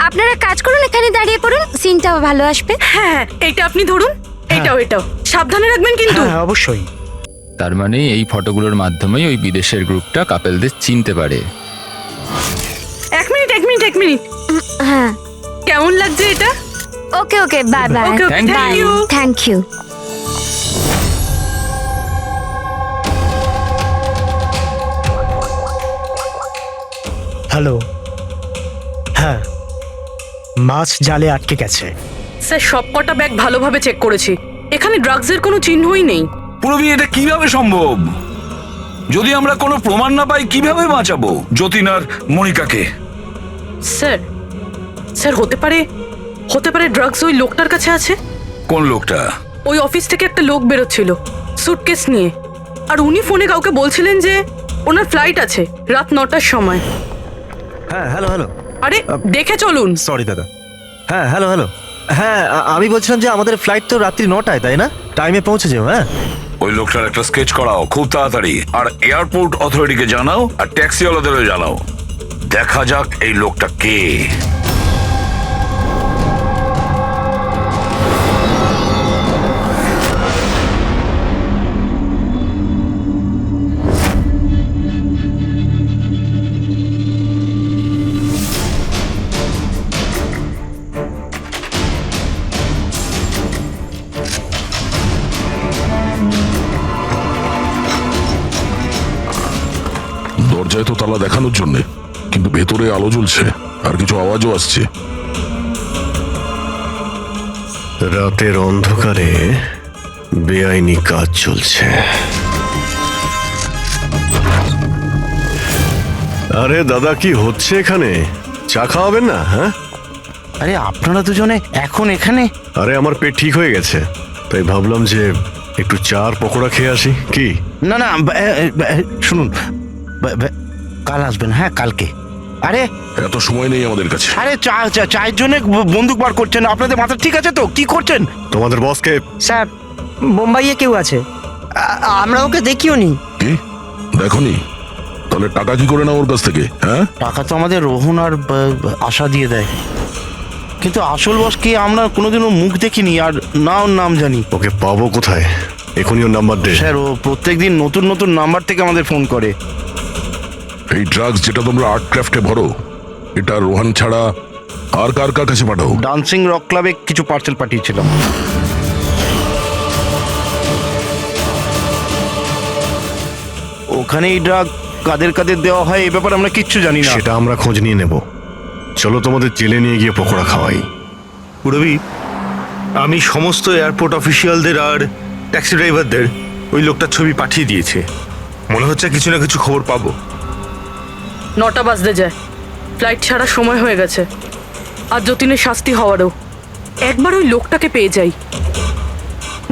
আপনারা কাজ করুন, এখানে দাঁড়িয়ে পড়ুন, সিনটাও ভালো আসবে। হ্যাঁ, এইটা আপনি ধরুন, এটাও এটাও সাবধানে রাখবেন কিন্তু। হ্যাঁ অবশ্যই। তার মানে এই ফটোগুলোর মাধ্যমেই ওই বিদেশের গ্রুপটা কাপেলদের চিনতে পারে। এক মিনিট। হ্যাঁ, কেমন লাগছে এটা? Okay okay, bye bye. Okay, Thank you. Thank you. Hello. হ্যাঁ, মাছ জালে আটকে গেছে। স্যার, সবকটা ব্যাগ ভালোভাবে চেক করেছি, এখানে ড্রাগসের কোনো চিহ্নই নেই। পুরবি, এটা কিভাবে সম্ভব? যদি আমরা কোনো প্রমাণ না পাই কিভাবে বাঁচাবো যতীন আর মনিকাকে? স্যার হতে পারে ড্রাগস ওই লোকটার কাছে আছে। কোন লোকটা? ওই অফিস থেকে একটা লোক বেরোচ্ছিল সুটকেস নিয়ে, আর উনি ফোনে কাউকে বলছিলেন যে ওনার ফ্লাইট আছে রাত 9টার সময়। হ্যাঁ, হ্যালো। আরে দেখে চলুন। সরি দাদা। হ্যাঁ, হ্যালো। হ্যাঁ, আমি বলছিলাম যে আমাদের ফ্লাইট তো রাত্রি 9টায়, তাই না? টাইমে পৌঁছে যাও। হ্যাঁ, ওই লোকটার একটা স্কেচ করাও খুব তাড়াতাড়ি, আর এয়ারপোর্ট অথরিটিকে জানাও, আর ট্যাক্সিওয়ালাদেরও জানাও। দেখা যাক এই লোকটা কে। দরজায় তো তালা দেখানোর জন্য, কিন্তু ভেতরে আলো জ্বলছে আর কিছু আওয়াজও আসছে। রাতের অন্ধকারে বেআইনি কাজ চলছে। আরে দাদা, কি হচ্ছে এখানে? চা খাওয়াবেন না? হ্যাঁ, আরে আপনারা দুজনে এখন এখানে? আরে আমার পেট ঠিক হয়ে গেছে, তাই ভাবলাম যে একটু চা আর পকোড়া খেয়ে আসি। কি? না, শুনুন, কাল আসবেন। হ্যাঁ, কালকে। আরে এত সময় নেই আমাদের কাছে। আরে চায়ের জন্য বন্দুক বার করছেন? আপনাদের মাথা ঠিক আছে তো? কি করছেন? তোমাদের বসকে? স্যার, মুম্বাইয়ে কেউ আছে, আমরা ওকে দেখিও নি। কি দেখোনি? তাহলে টাকা কি করে না ওর কাছ থেকে? হ্যাঁ, টাকা তো আমাদের রোহন আর আশা দিয়ে দেয়, কিন্তু আসল বসকে আমরা কোনোদিনও মুখ দেখিনি, আর না ওর নাম জানি। ওকে পাবো কোথায়? এখনই ওর নাম্বার দে। স্যার, ও প্রত্যেকদিন নতুন নাম্বার থেকে আমাদের ফোন করে। এই ড্রাগস যেটা তোমরা আর্ট ক্রাফটে ভরো, এটা রোহান ছাড়া আর কার কাছে পাঠাও? ডান্সিং রক ক্লাবে কিছু পার্সেল পাঠিয়েছিলাম। ওখানে এই ড্রাগ কাদের দেওয়া হয় এই ব্যাপারে আমরা কিচ্ছু জানি না। সেটা আমরা খোঁজ নিয়ে নেব। চলো তোমাদের জেলে নিয়ে গিয়ে পকোড়া খাওয়াই। পুরবি, আমি সমস্ত এয়ারপোর্ট অফিসিয়ালদের আর ট্যাক্সি ড্রাইভারদের ওই লোকটার ছবি পাঠিয়ে দিয়েছে। মনে হচ্ছে কিছু না কিছু খবর পাবো। 9টা বাজতে যায়, ফ্লাইট ছাড়ার সময় হয়ে গেছে, আর যতীনের শাস্তি হওয়ারও। একবার ওই লোকটাকে পেয়ে যাই,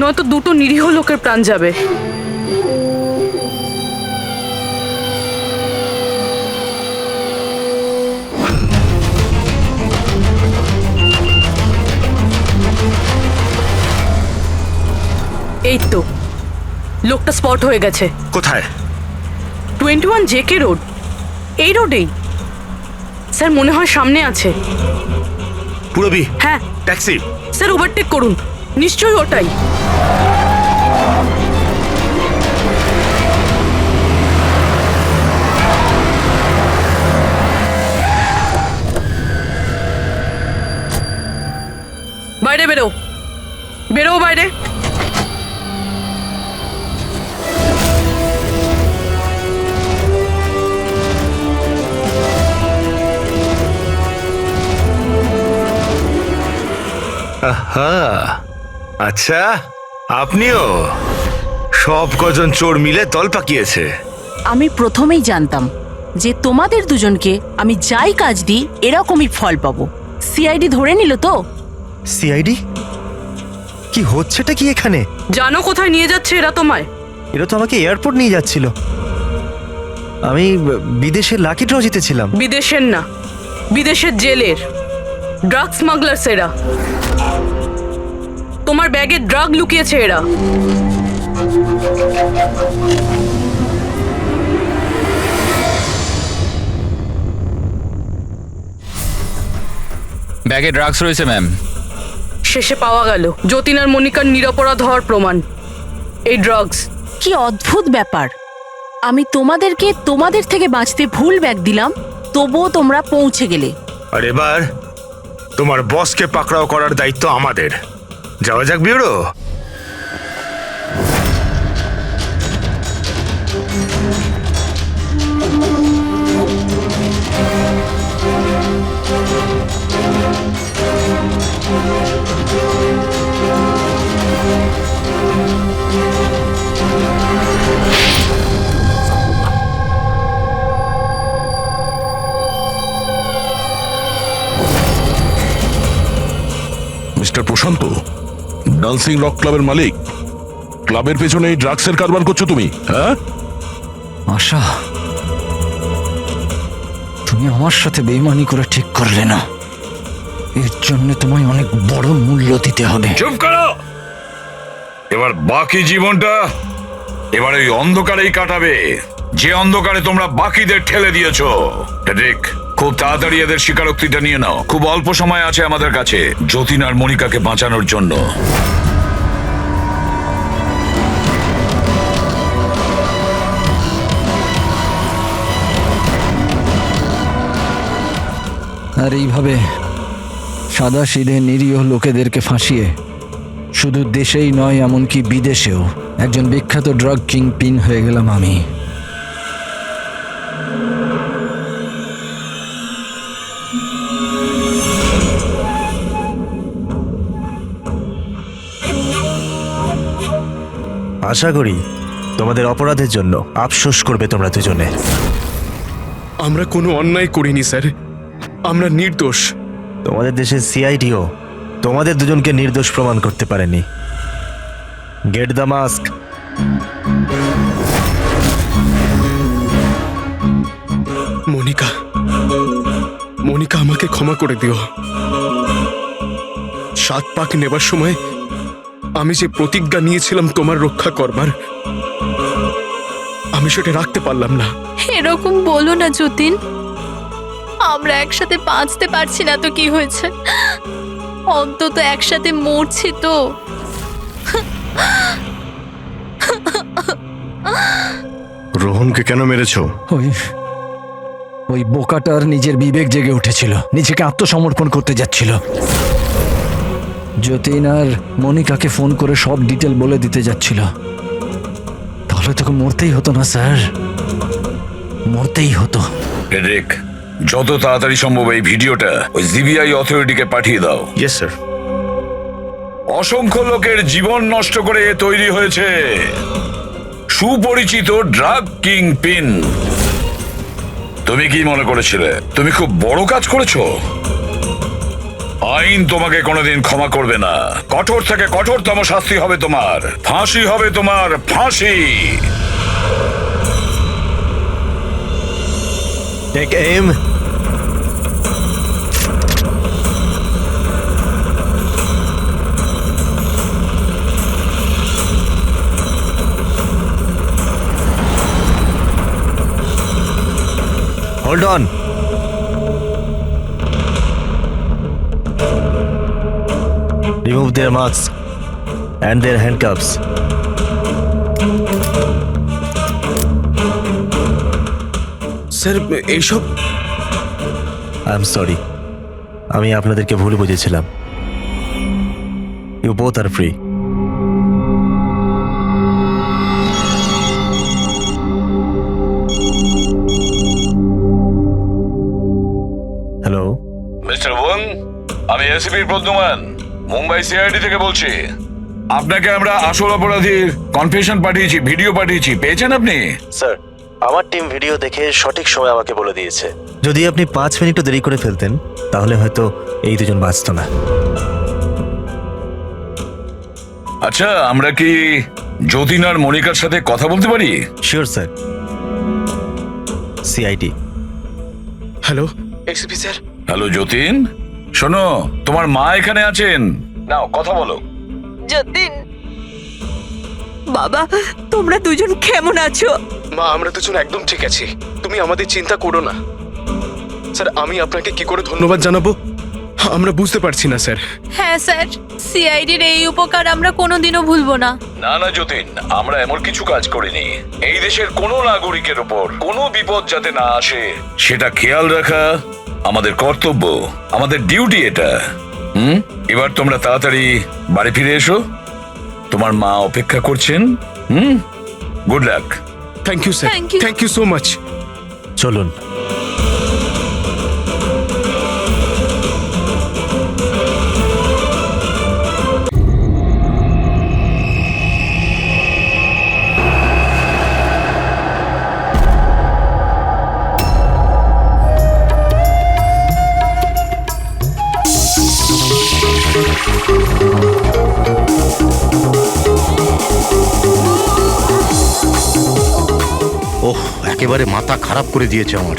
নয়তো 2টো নিরীহ লোকের প্রাণ যাবে। এই তো লোকটা স্পট হয়ে গেছে। কোথায়? 21 জেকে রোড, এই রোডেই। স্যার, মনে হয় সামনে আছে। পুরবি, হ্যাঁ ট্যাক্সি। স্যার, ওভারটেক করুন, নিশ্চয়ই ওটাই। বাইরে বেরো, বেরো বাইরে। আহা, আচ্ছা আপনিও? সব কজন চোর মিলে দল পাকিয়েছে। আমি প্রথমেই জানতাম যে তোমাদের দুজনকে আমি যাই কাজ দিই এরকমই ফল পাবো। সিআইডি ধরে নিল তো? সিআইডি? কি হচ্ছেটা কি এখানে? জানো কোথায় নিয়ে যাচ্ছে এরা তোমায়? এরা তো আমাকে এয়ারপোর্ট নিয়ে যাচ্ছিল। আমি বিদেশের লাকি ড্র জিতেছিলাম। বিদেশের না, বিদেশের জেলের ড্রাগ স্মাগলার্স এরা। তোমার ব্যাগে ড্রাগ লুকিয়েছে এরা। ব্যাগে ড্রাগস রয়েছে ম্যাম। শেষে পাওয়া গেল যতীন আর মনিকার নিরপরাধ হওয়ার প্রমাণ। এই ড্রাগস। কি অদ্ভুত ব্যাপার, আমি তোমাদের থেকে বাঁচতে ভুল ব্যাগ দিলাম, তবুও তোমরা পৌঁছে গেলে। আর এবার তোমার বসকে পাকড়াও করার দায়িত্ব আমাদের। যাওয়া যাক ব্যুরো। মিস্টার প্রশান্ত, ডান্সিং রক ক্লাবের মালিক, ক্লাবের পেছনে এই ড্রাগসের কারবার করছো তুমি, হ্যাঁ? আশা, তুমি আমার সাথে বেইমানি করে ঠিক করলে না। এর জন্য তোমায় অনেক বড় মূল্য দিতে হবে। চুপ করো। এবার বাকি জীবনটা এবার ওই অন্ধকারেই কাটাবে, যে অন্ধকারে তোমরা বাকিদের ঠেলে দিয়েছো। ঠিক, খুব তাড়াতাড়ি এদের স্বীকারোক্তিটা নিয়ে নাও। খুব অল্প সময় আছে আমাদের কাছে যতীন আর মনিকাকে বাঁচানোর জন্য। আর এইভাবে সাদা সিধে নিরীহ লোকেদেরকে ফাঁসিয়ে শুধু দেশেই নয় এমনকি বিদেশেও একজন বিখ্যাত ড্রাগ কিংপিন হয়ে গেলাম আমি। আশা করি তোমাদের অপরাধের জন্য আফসোস করবে তোমরা দুজনে। আমরা কোনো অন্যায় করিনি স্যার, আমরা নির্দোষ। তোমাদের দেশের সিআইডিও তোমাদের দুজনকে নির্দোষ প্রমাণ করতে পারেনি। Get the mask. Monika, Monika আমাকে ক্ষমা করে দিও। 7 পাক নেবার সময় আমি যে প্রতিজ্ঞা নিয়েছিলাম তোমার রক্ষা করবার, আমি সেটা রাখতে পারলাম না। এরকম বলো না যতীন, আমরা একসাথে বাঁচতে পারছি না তো কি হয়েছে, অন্তত একসাথে মরছি তো। রোহনকে কেন মেরেছো? ওই বোকাটার নিজের বিবেক জেগে উঠেছিল, নিজেকে আত্মসমর্পণ করতে যাচ্ছিল। যতীন আর মনিকাকে ফোন করে সব ডিটেল বলে দিতে যাচ্ছিল। তাহলে তোকে মরতেই হতো না স্যার, মরতেই হতো। এরিক, যত তাড়াতাড়ি সম্ভব এই ভিডিওটা ওই জিবিআই অথরিটিকে পাঠিয়ে দাও। Yes sir. অসংখ্য লোকের জীবন নষ্ট করে এ তৈরি হয়েছে সুপরিচিত ড্রাগ কিং পিন। তুমি কি মনে করেছিলে তুমি খুব বড় কাজ করেছো? আইন তোমাকে কোনোদিন ক্ষমা করবে না। কঠোর থেকে কঠোরতম শাস্তি হবে তোমার, ফাঁসি হবে তোমার, ফাঁসি। Take them. Hold on. Remove their masks and their handcuffs. Sir, এইসব আই এম সরি, আমি আপনাদেরকে ভুল বুঝেছিলাম। You both are free. Hello, mister Wang, আমি এসিপির প্রদ্যুমান, মুম্বাই সিআইডি থেকে বলছি। আপনাকে আমরা আসল অপরাধীর কনফেশন পাঠিয়েছি, ভিডিও পাঠিয়েছি, পেয়েছেন আপনি? স্যার আমার টিম ভিডিও দেখে সঠিক সময় আমাকে বলে দিয়েছে। যদি আপনি 5 মিনিটও দেরি করে ফেলতেন তাহলে হয়তো এই দুজন বাঁচত না। আচ্ছা, আমরা কি যতীন আর মনিকার সাথে কথা বলতে পারি? Sure sir. CID. Hello ACP sir. Hello Jatin, শোনো, তোমার মা এখানে আছেন, নাও কথা বলো। যতীন, বাবা, তোমরা দুজন কেমন আছো? মা, আমরা দুজন একদম ঠিক আছি, তুমি আমাদের চিন্তা করো না। স্যার, আমি আপনাকে কি করে ধন্যবাদ জানাবো আমরা বুঝতে পারছি না স্যার। হ্যাঁ স্যার, সিআইডির এই উপকার আমরা কোনোদিনও ভুলবো না। না না যতীন, আমরা এমন কিছু কাজ করিনি। এই দেশের কোনো নাগরিকের উপর কোনো বিপদ যাতে না আসে সেটা খেয়াল রাখা আমাদের কর্তব্য, আমাদের ডিউটি এটা। এবার তোমরা তাড়াতাড়ি বাড়ি ফিরে এসো, তোমার মা অপেক্ষা করছেন। Good luck. Thank you sir, thank you so much. চলুন। ওহ, একেবারে মাথা খারাপ করে দিয়েছে আমার।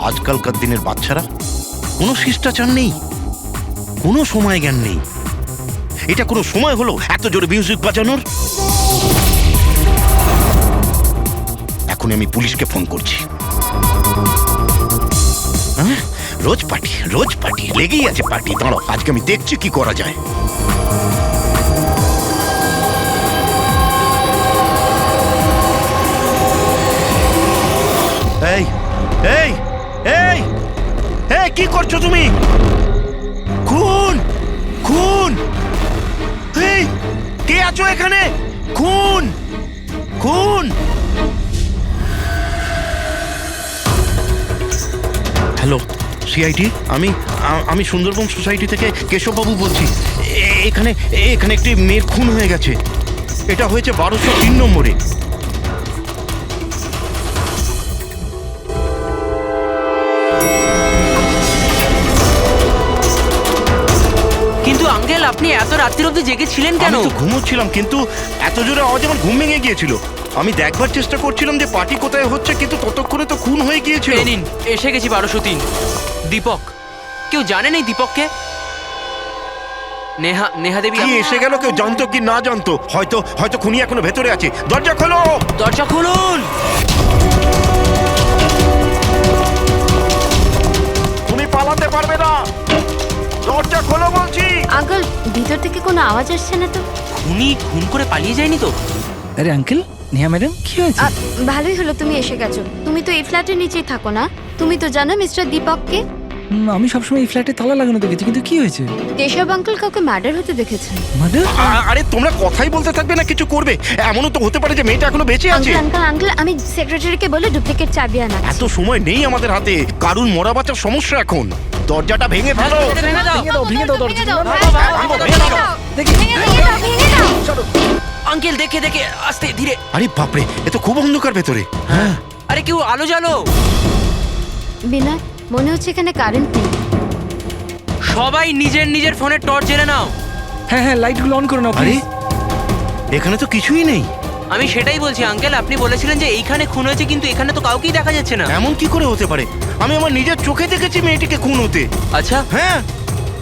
আজকালকার দিনের বাচ্চারা কোনো শিষ্টাচার নেই, কোনো সময় জ্ঞান নেই। এটা কোনো সময় হলো এত জোরে মিউজিক বাজানোর? এখন আমি পুলিশকে ফোন করছি। হ্যাঁ, রোজ পার্টি লেগেই আছে পার্টি। দাঁড়াও, আজকে আমি দেখছি কি করা যায়। এই এই এই এই, কি করছো তুমি? খুন খুন! এই, কে আছো এখানে? খুন খুন! হ্যালো সিআইডি, আমি সুন্দরবন সোসাইটি থেকে কেশববাবু বলছি। এখানে এখানে একটি মেয়ের খুন হয়ে গেছে। এটা হয়েছে 1203 নম্বরে। কিন্তু আঙ্কেল, আপনি এত রাত্রির অবধি জেগেছিলেন কেন? আমি তো ঘুমোচ্ছিলাম, কিন্তু এত জোরে আওয়াজ আমার ঘুম ভেঙে গিয়েছিল। আমি দেখবার চেষ্টা করছিলাম যে পার্টি কোথায় হচ্ছে, কিন্তু ততক্ষণে তো খুন হয়ে গিয়েছিল। এই নিন, এসে গেছি 1203। দীপক, কেউ জানেন এই দীপককে? নেহা দেবী কি এসে গেল? কেউ জানতো কি না জানতো? হয়তো খুনি এখনো ভেতরে আছে। দরজা খোলো, দরজা খুলুন। তুমি পালাতে পারবে না, দরজা খোলো বলছি। আঙ্কেল, ভিতর থেকে কোনো আওয়াজ আসছে না তো? খুনি খুন করে পালিয়ে যায়নি তো? আরে আঙ্কেল, নেহা ম্যাডাম, কি হয়েছে? ভালোই হলো তুমি এসে গেছো। তুমি তো এই ফ্ল্যাটের নিচেই থাকো না? তুমি তো জানো মিস্টার দীপককে? আমি সবসময় এই ফ্ল্যাটে তালা লাগানো দেখেছি, কিন্তু কি হয়েছে? কেশব আঙ্কেল কাউকে মার্ডার হতে দেখেছেন। আরে তোমরা কথাই বলতে থাকবে না, কিছু করবে? এমনও তো হতে পারে যে মেয়েটা এখনো বেঁচে আছে। আঙ্কেল, আমি সেক্রেটারিকে বলে ডুপ্লিকেট চাবি আনা। এত সময় নেই আমাদের হাতে। কারুর মরা বাচ্চার সমস্যা এখন। দরজাটা ভেঙে ফেলো। ভেঙে দাও দরজা। আঙ্কেল, দেখে আস্তে ধীরে। আরে বাপরে, এ তো খুব অন্ধকার ভেতরে। হ্যাঁ, আরে কেউ আলো জ্বালো। বিনয়, মনে হচ্ছে এখানে কারেন্ট নেই। সবাই নিজের নিজের ফোনে টর্চ জ্বেলে নাও। হ্যাঁ, লাইটগুলো অন করে নাও। আরে এখানে তো কিছুই নেই। আমি সেটাই বলছি আঙ্কেল, আপনি বলেছিলেন যে এইখানে খুন হয়েছে, কিন্তু এখানে তো কাউকেই দেখা যাচ্ছে না। এমন কি করে হতে পারে? আমি আমার নিজের চোখে দেখেছি মেয়েটিকে খুন হতে। আচ্ছা, হ্যাঁ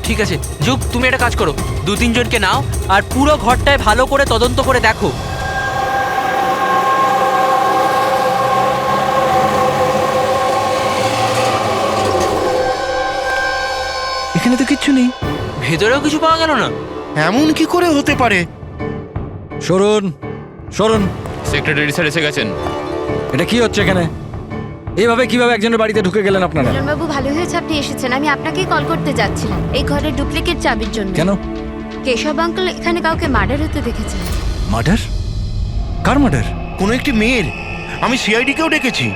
ঠিক আছে যুগ, তুমি একটা কাজ করো, 2-3 জনকে নাও আর পুরো ঘরটায় ভালো করে তদন্ত করে দেখো। এখানে তো কিচ্ছু নেই। ভেতরেও কিছু পাওয়া গেল না। এমন কি করে হতে পারে? সরুন। সেক্রেটারি স্যার এসে গেছেন। এটা কি হচ্ছে এখানে? এভাবে কিভাবে একজনের বাড়িতে ঢুকে গেলেন আপনারা? বাবু ভালো হয়েছে আপনি এসেছেন। আমি আপনাকেই কল করতে যাচ্ছিলাম এই ঘরের ডুপ্লিকেট চাবির জন্য। কেন? কেশব আঙ্কেল এখানে কাউকে মার্ডার হতে দেখেছেন। মার্ডার? কার মার্ডার? কোনো একটি মেয়ের। আমি সিআইডি কেও ডেকেছি।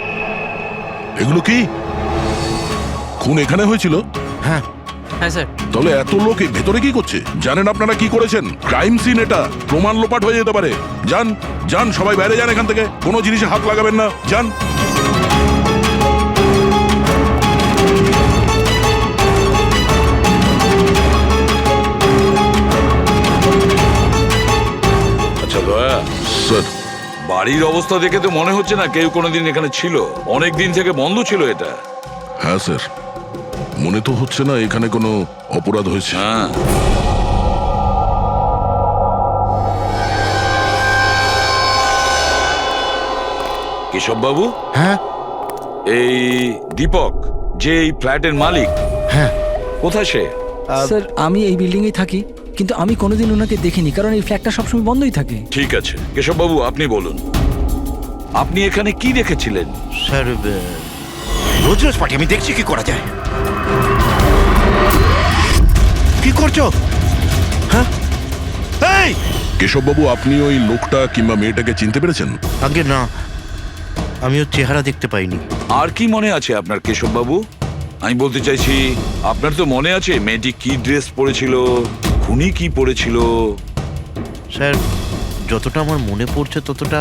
এগুলো কি খুন এখানে হয়েছিল? হ্যাঁ স্যার। তাহলে এত লোক এর ভেতরে কি করছে? জানেন আপনারা কি করেছেন? ক্রাইম সিন এটা, প্রমাণ লোপাট হয়ে যেতে পারে। যান যান, সবাই বাইরে যান এখান থেকে, কোনো জিনিসে হাত লাগাবেন না, যান। আচ্ছা দয়া স্যার, বাড়ির অবস্থা দেখে তো মনে হচ্ছে না কেউ কোনোদিন এখানে ছিল। অনেক দিন থেকে বন্ধ ছিল এটা। হ্যাঁ স্যার, মনে তো হচ্ছে না এখানে কোনো অপরাধ হয়েছে। হ্যাঁ, কেশব বাবু। হ্যাঁ, এই দীপক যে এই ফ্ল্যাটের মালিক, হ্যাঁ, কোথায় সে? স্যার আমি এই বিল্ডিং এ থাকি, কিন্তু আমি কোনোদিন ওনাকে দেখিনি, কারণ এই ফ্ল্যাটটা সবসময় বন্ধই থাকে। ঠিক আছে কেশব বাবু, আপনি বলুন আপনি এখানে কি দেখেছিলেন? স্যার রোজ রোজ পার্টি, আমি দেখছি কি করা যায়। কি করছো? হ্যাঁ, এই কেশববাবু, আপনি ওই লোকটা কিংবা মেয়েটাকে চিনতে পেরেছেন? আগে না, আমি ওর চেহারা দেখতে পাইনি। আর কি মনে আছে আপনার কেশব বাবু? আমি বলতে চাইছি, আপনার তো মনে আছে মেয়েটি কি ড্রেস পরেছিল, খুনি কি পরেছিল? স্যার যতটা আমার মনে পড়ছে ততটা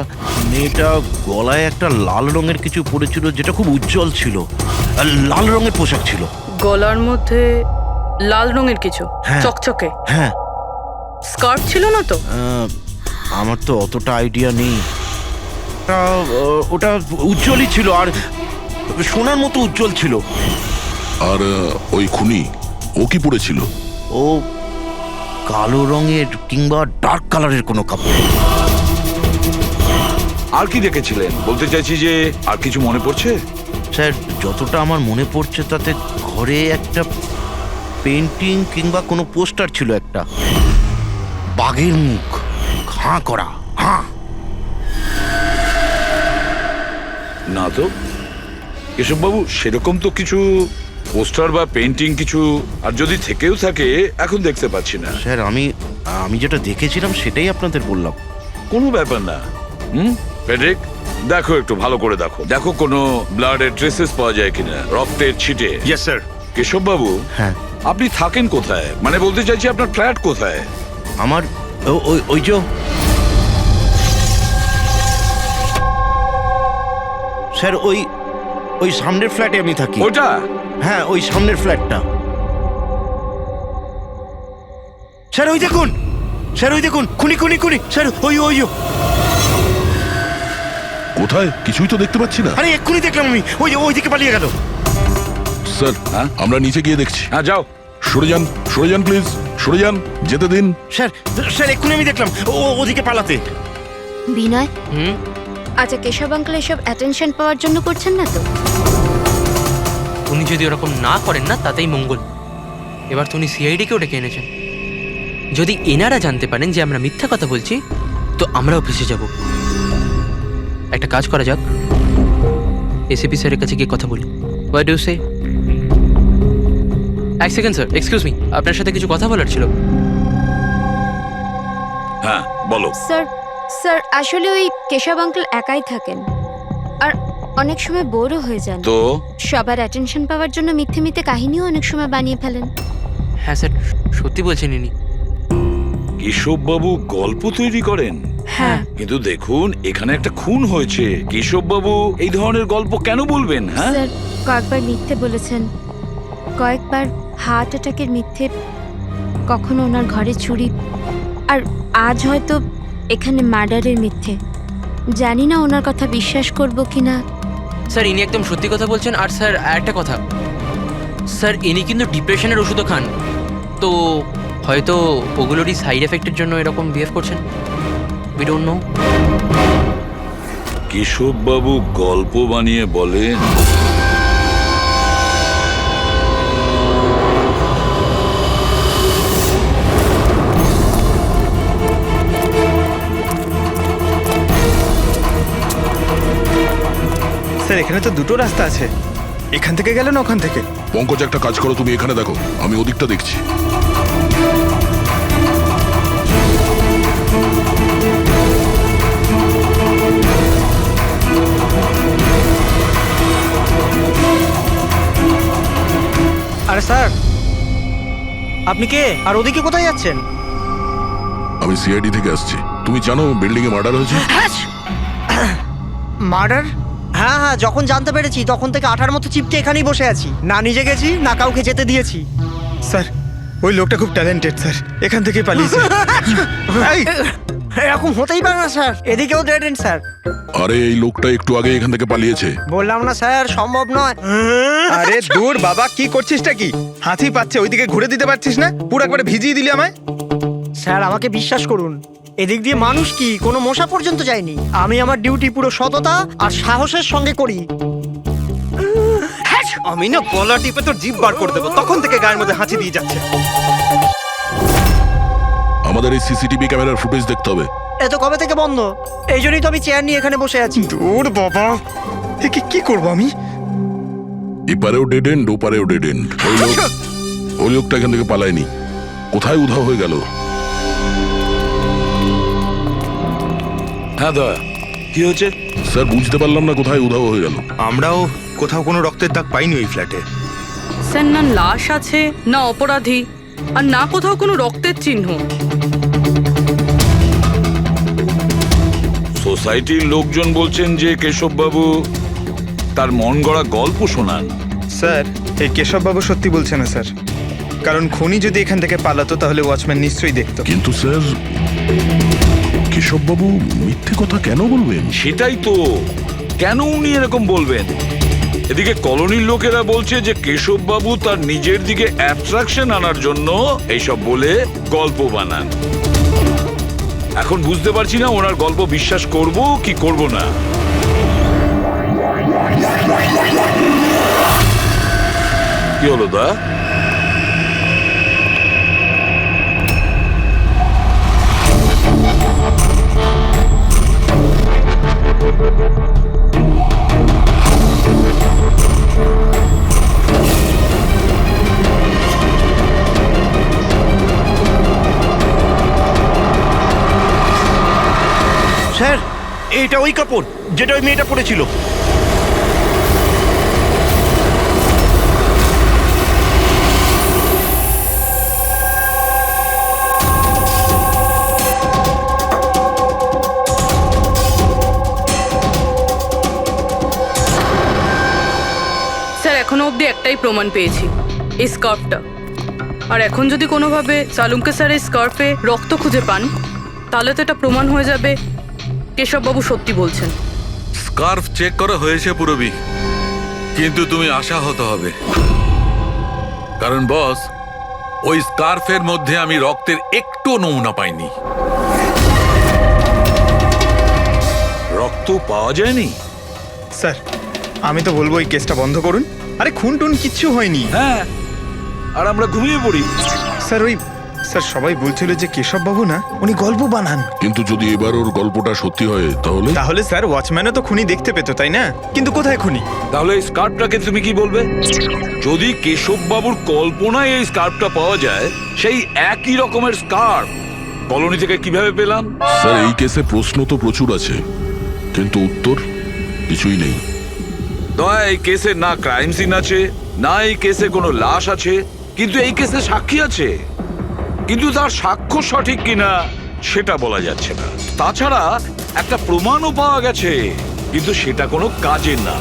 মেয়েটা গলায় একটা লাল রঙের কিছু পরেছিল, যেটা খুব উজ্জ্বল ছিল, আর লাল রঙের পোশাক ছিল। গলার মধ্যে লাল রঙের কিছু হ্যাঁ। চকচকে? হ্যাঁ। স্কার্ট ছিল না তো? আমার তো অতটা আইডিয়া নেই। ওটা উজ্জ্বলই ছিল, আর সোনার মতো উজ্জ্বল ছিল। আর ওই খুনি ও কি পরেছিল? ও কালো রঙের কিংবা ডার্ক কালারের কোনো কাপড়। আর কি দেখেছিলেন বলতে চাইছি, যে আর কিছু মনে পড়ছে? স্যার যতটা আমার মনে পড়ছে তাতে ঘরে একটা পেন্টিং কিংবা কোনো পোস্টার ছিল, একটা বাঘের মুখ, হাঁ করা, হাঁ। না তো কেশববাবু, সেরকম তো কিছু পোস্টার বা পেন্টিং কিছু, আর যদি থেকেও থাকে এখন দেখতে পাচ্ছি না। স্যার আমি যেটা দেখেছিলাম সেটাই আপনাদের বললাম। কোনো ব্যাপার না। ফেডরিক, দেখো একটু ভালো করে দেখো, দেখো কোনো ব্লাডের ট্রেসেস পাওয়া যায় কিনা, রক্তের ছিটে। Yes sir. কেশববাবু, হ্যাঁ আপনি থাকেন কোথায়? মানে বলতে চাইছি আপনার ফ্ল্যাট কোথায়? আমার ওই যে স্যার ওই সামনের ফ্ল্যাটে আমি থাকি। ওটা? হ্যাঁ, ওই সামনের ফ্ল্যাটটা। স্যার ওই দেখুন, স্যার ওই দেখুন, খুনি খুনি খুনি স্যার, ওই কোথায়? কিছুই তো দেখতে পাচ্ছি না। আরে এক্ষুনি দেখলাম আমি, ওই দিকে পালিয়ে গেল। স্যার আমরা নিচে গিয়ে দেখছি। হ্যাঁ যাও। সরে যান প্লিজ, সরে যান, যেতে দিন। স্যার এক্ষুনি আমি দেখলাম ওদিকে পালাতে। বিনয়, আচ্ছা কেশব আঙ্কেল এসব অ্যাটেনশন পাওয়ার জন্য করছেন না তো? উনি যদি ওরকম না করেন না তাতেই মঙ্গল। এবার তো উনি সিআইডিকেও ডেকে এনেছেন। যদি এনারা জানতে পারেন যে আমরা মিথ্যা কথা বলছি, তো আমরাও ফেসে যাব। একটা কাজ করা যাক, এসিপি স্যারের কাছে গিয়ে কথা বলি। হোয়াট ডু সে? এক সেকেন্ড স্যার, এক্সকিউজ মি, আপনার সাথে কিছু কথা বলার ছিল। হ্যাঁ বলো। স্যার আসলে ওই কেশব আঙ্কেল একাই থাকেন, আর অনেক সময় বোরও হয়ে যান। তো সবার অ্যাটেনশন পাওয়ার জন্য মিথ্যে মিথ্যে কাহিনীও অনেক সময় বানিয়ে ফেলেন। হ্যাঁ স্যার, সত্যি বলছেন ইনি। কেশববাবু গল্প তৈরি করেন? হ্যাঁ। কিন্তু দেখুন, এখানে একটা খুন হয়েছে, কেশববাবু এই ধরনের গল্প কেন বলবেন? হ্যাঁ স্যার কয়েকবার মিথ্যে বলেছেন, কয়েকবার হার্ট অ্যাটাকের মিথ্যে, কখনো ওনার ঘরে চুরি, আর আজ হয়তো এখানে মার্ডারের মিথ্যে। জানি না ওনার কথা বিশ্বাস করব কিনা। স্যার ইনি একদম সত্যি কথা বলছেন। আর স্যার একটা কথা, স্যার ইনি কিন্তু ডিপ্রেশনের ওষুধও খান, তো হয়তো ওগুলোরই সাইড এফেক্টের জন্য এরকম বিহেভ করছেন। We don't know. কেশববাবু গল্প বানিয়ে বলেন? স্যার এখানে তো দুটো রাস্তা আছে, এখান থেকে গেলে না ওখান থেকে। পঙ্কজ, একটা কাজ করো, তুমি এখানে দেখো, আমি ওদিকটা দেখছি। আরে স্যার, আপনি কে আর ওদিকে কোথায় যাচ্ছেন? আমি সিআইডি থেকে আসছি। তুমি জানো বিল্ডিং এ মার্ডার হয়েছে? মার্ডার? হ্যাঁ হ্যাঁ, যখন জানতে পেরেছি তখন থেকে আঠার মতো চিপকে এখানেই বসে আছি, না নিজে গেছি না কাউকে যেতে দিয়েছি। স্যার ওই লোকটা খুব ট্যালেন্টেড স্যার, এখান থেকে পালিয়েছে। এই, এরকম হতেই পারে না স্যার, এদিকেও ডেড এন্ড স্যার। আরে এই লোকটা একটু আগে এখান থেকে পালিয়েছে। বললাম না স্যার, সম্ভব নয়। আরে দূর বাবা, কি করছিসটা কি? হাতি পাচ্ছে, ওইদিকে ঘুরে দিতে পারছিস না? পুরো একবারে ভিজিয়ে দিলি আমায়। স্যার আমাকে বিশ্বাস করুন, এদিক দিয়ে মানুষ কি কোনো মশা পর্যন্ত যায়নি। আমি আমার ডিউটি পুরো সততা আর সাহসের সঙ্গে করি। আমি না গলা টিপে তোর জিভ বার করে দেবো, তখন থেকে গায়ের মধ্যে হাঁচি দিয়ে যাচ্ছে। আমাদের এই সিসিটিভি ক্যামেরার ফুটেজ দেখতে হবে। এ তো কবে থেকে বন্ধ, এই জন্যই তো আমি চেয়ার নিয়ে এখানে বসে আছি। দূর বাবা, একে কি করবো আমি? এপারেও ডেড এন্ড, ওপারেও ডেড এন্ড। ওই লোকটা এখান থেকে পালায়নি, কোথায় উধাও হয়ে গেল? হ্যাঁ দয়া, কি হয়েছে? স্যার বুঝতে পারলাম না কোথায় উধাও হয়ে গেল। আমরাও কোথাও কোনো রক্তের দাগ পাইনি ওই ফ্ল্যাটে। স্যার না লাশ আছে, না অপরাধী, আর না কোথাও কোনো রক্তের চিহ্ন। সোসাইটির লোকজন বলছেন যে কেশববাবু তার মন গড়া গল্প শোনান। স্যার এই কেশববাবু সত্যি বলছে না স্যার, কারণ খুনি যদি এখান থেকে পালাতো তাহলে ওয়াচম্যান নিশ্চয়ই দেখতো। কিন্তু স্যার, কেশববাবু মিথ্যে কথা কেন বলবেন? সেটাই তো, কেন উনি এরকম বলবেন? এদিকে কলোনির লোকেরা বলছে যে কেশববাবু তার নিজের দিকে অ্যাট্রাকশন আনার জন্য এইসব বলে গল্প বানান। এখন বুঝতে পারছি না ওনার গল্প বিশ্বাস করব কি করব না। কি হলো দা? স্যার এইটা ওই কাপড় যেটা ওই মেয়েটা পরেছিল। স্যার এখনো অবধি একটাই প্রমাণ পেয়েছি, এই স্কার্ফটা। আর এখন যদি কোনোভাবে সালুমকে স্যার এই স্কার্ফে রক্ত খুঁজে পান, তাহলে তো এটা প্রমাণ হয়ে যাবে কেশববাবু সত্যি বলছেন। স্কার্ফ চেক করা হয়েছে পুরবি, কিন্তু তুমি আশাহত হবে, কারণ বস ওই স্কার্ফের মধ্যে আমি রক্তের একটু নমুনা পাইনি। রক্ত পাওয়া যায়নি? স্যার আমি তো বলবো এই কেসটা বন্ধ করুন। আরে খুন টুন কিচ্ছু হয়নি। হ্যাঁ, আর আমরা ঘুমিয়ে পড়ি। স্যার ওই স্যার সবাই বলছিল যে কেশববাবু না উনি গল্প বানান। কিন্তু যদি এবার ওর গল্পটা সত্যি হয় তাহলে? তাহলে স্যার ওয়াচম্যানও তো খুনি দেখতে পেতো, তাই না? কিন্তু কোথায় খুনি? তাহলে এই স্কার্ফটাকে তুমি কি বলবে? যদি কেশববাবুর কল্পনায় এই স্কার্ফটা পাওয়া যায়, সেই একই রকমের স্কার্ফ কলোনি থেকে কিভাবে পেলাম? স্যার এই কেসে প্রশ্ন তো প্রচুর আছে, কিন্তু উত্তর কিছুই নেই। দয়া, এই কেসে না ক্রাইম সিন আছে, না এই কেসে কোনো লাশ আছে, কিন্তু এই কেসে সাক্ষী আছে। কিন্তু তার সাক্ষ্য সঠিক কিনা সেটা বলা যাচ্ছে না। তাছাড়া একটা প্রমাণও পাওয়া গেছে, কিন্তু সেটা কোনো কাজের না।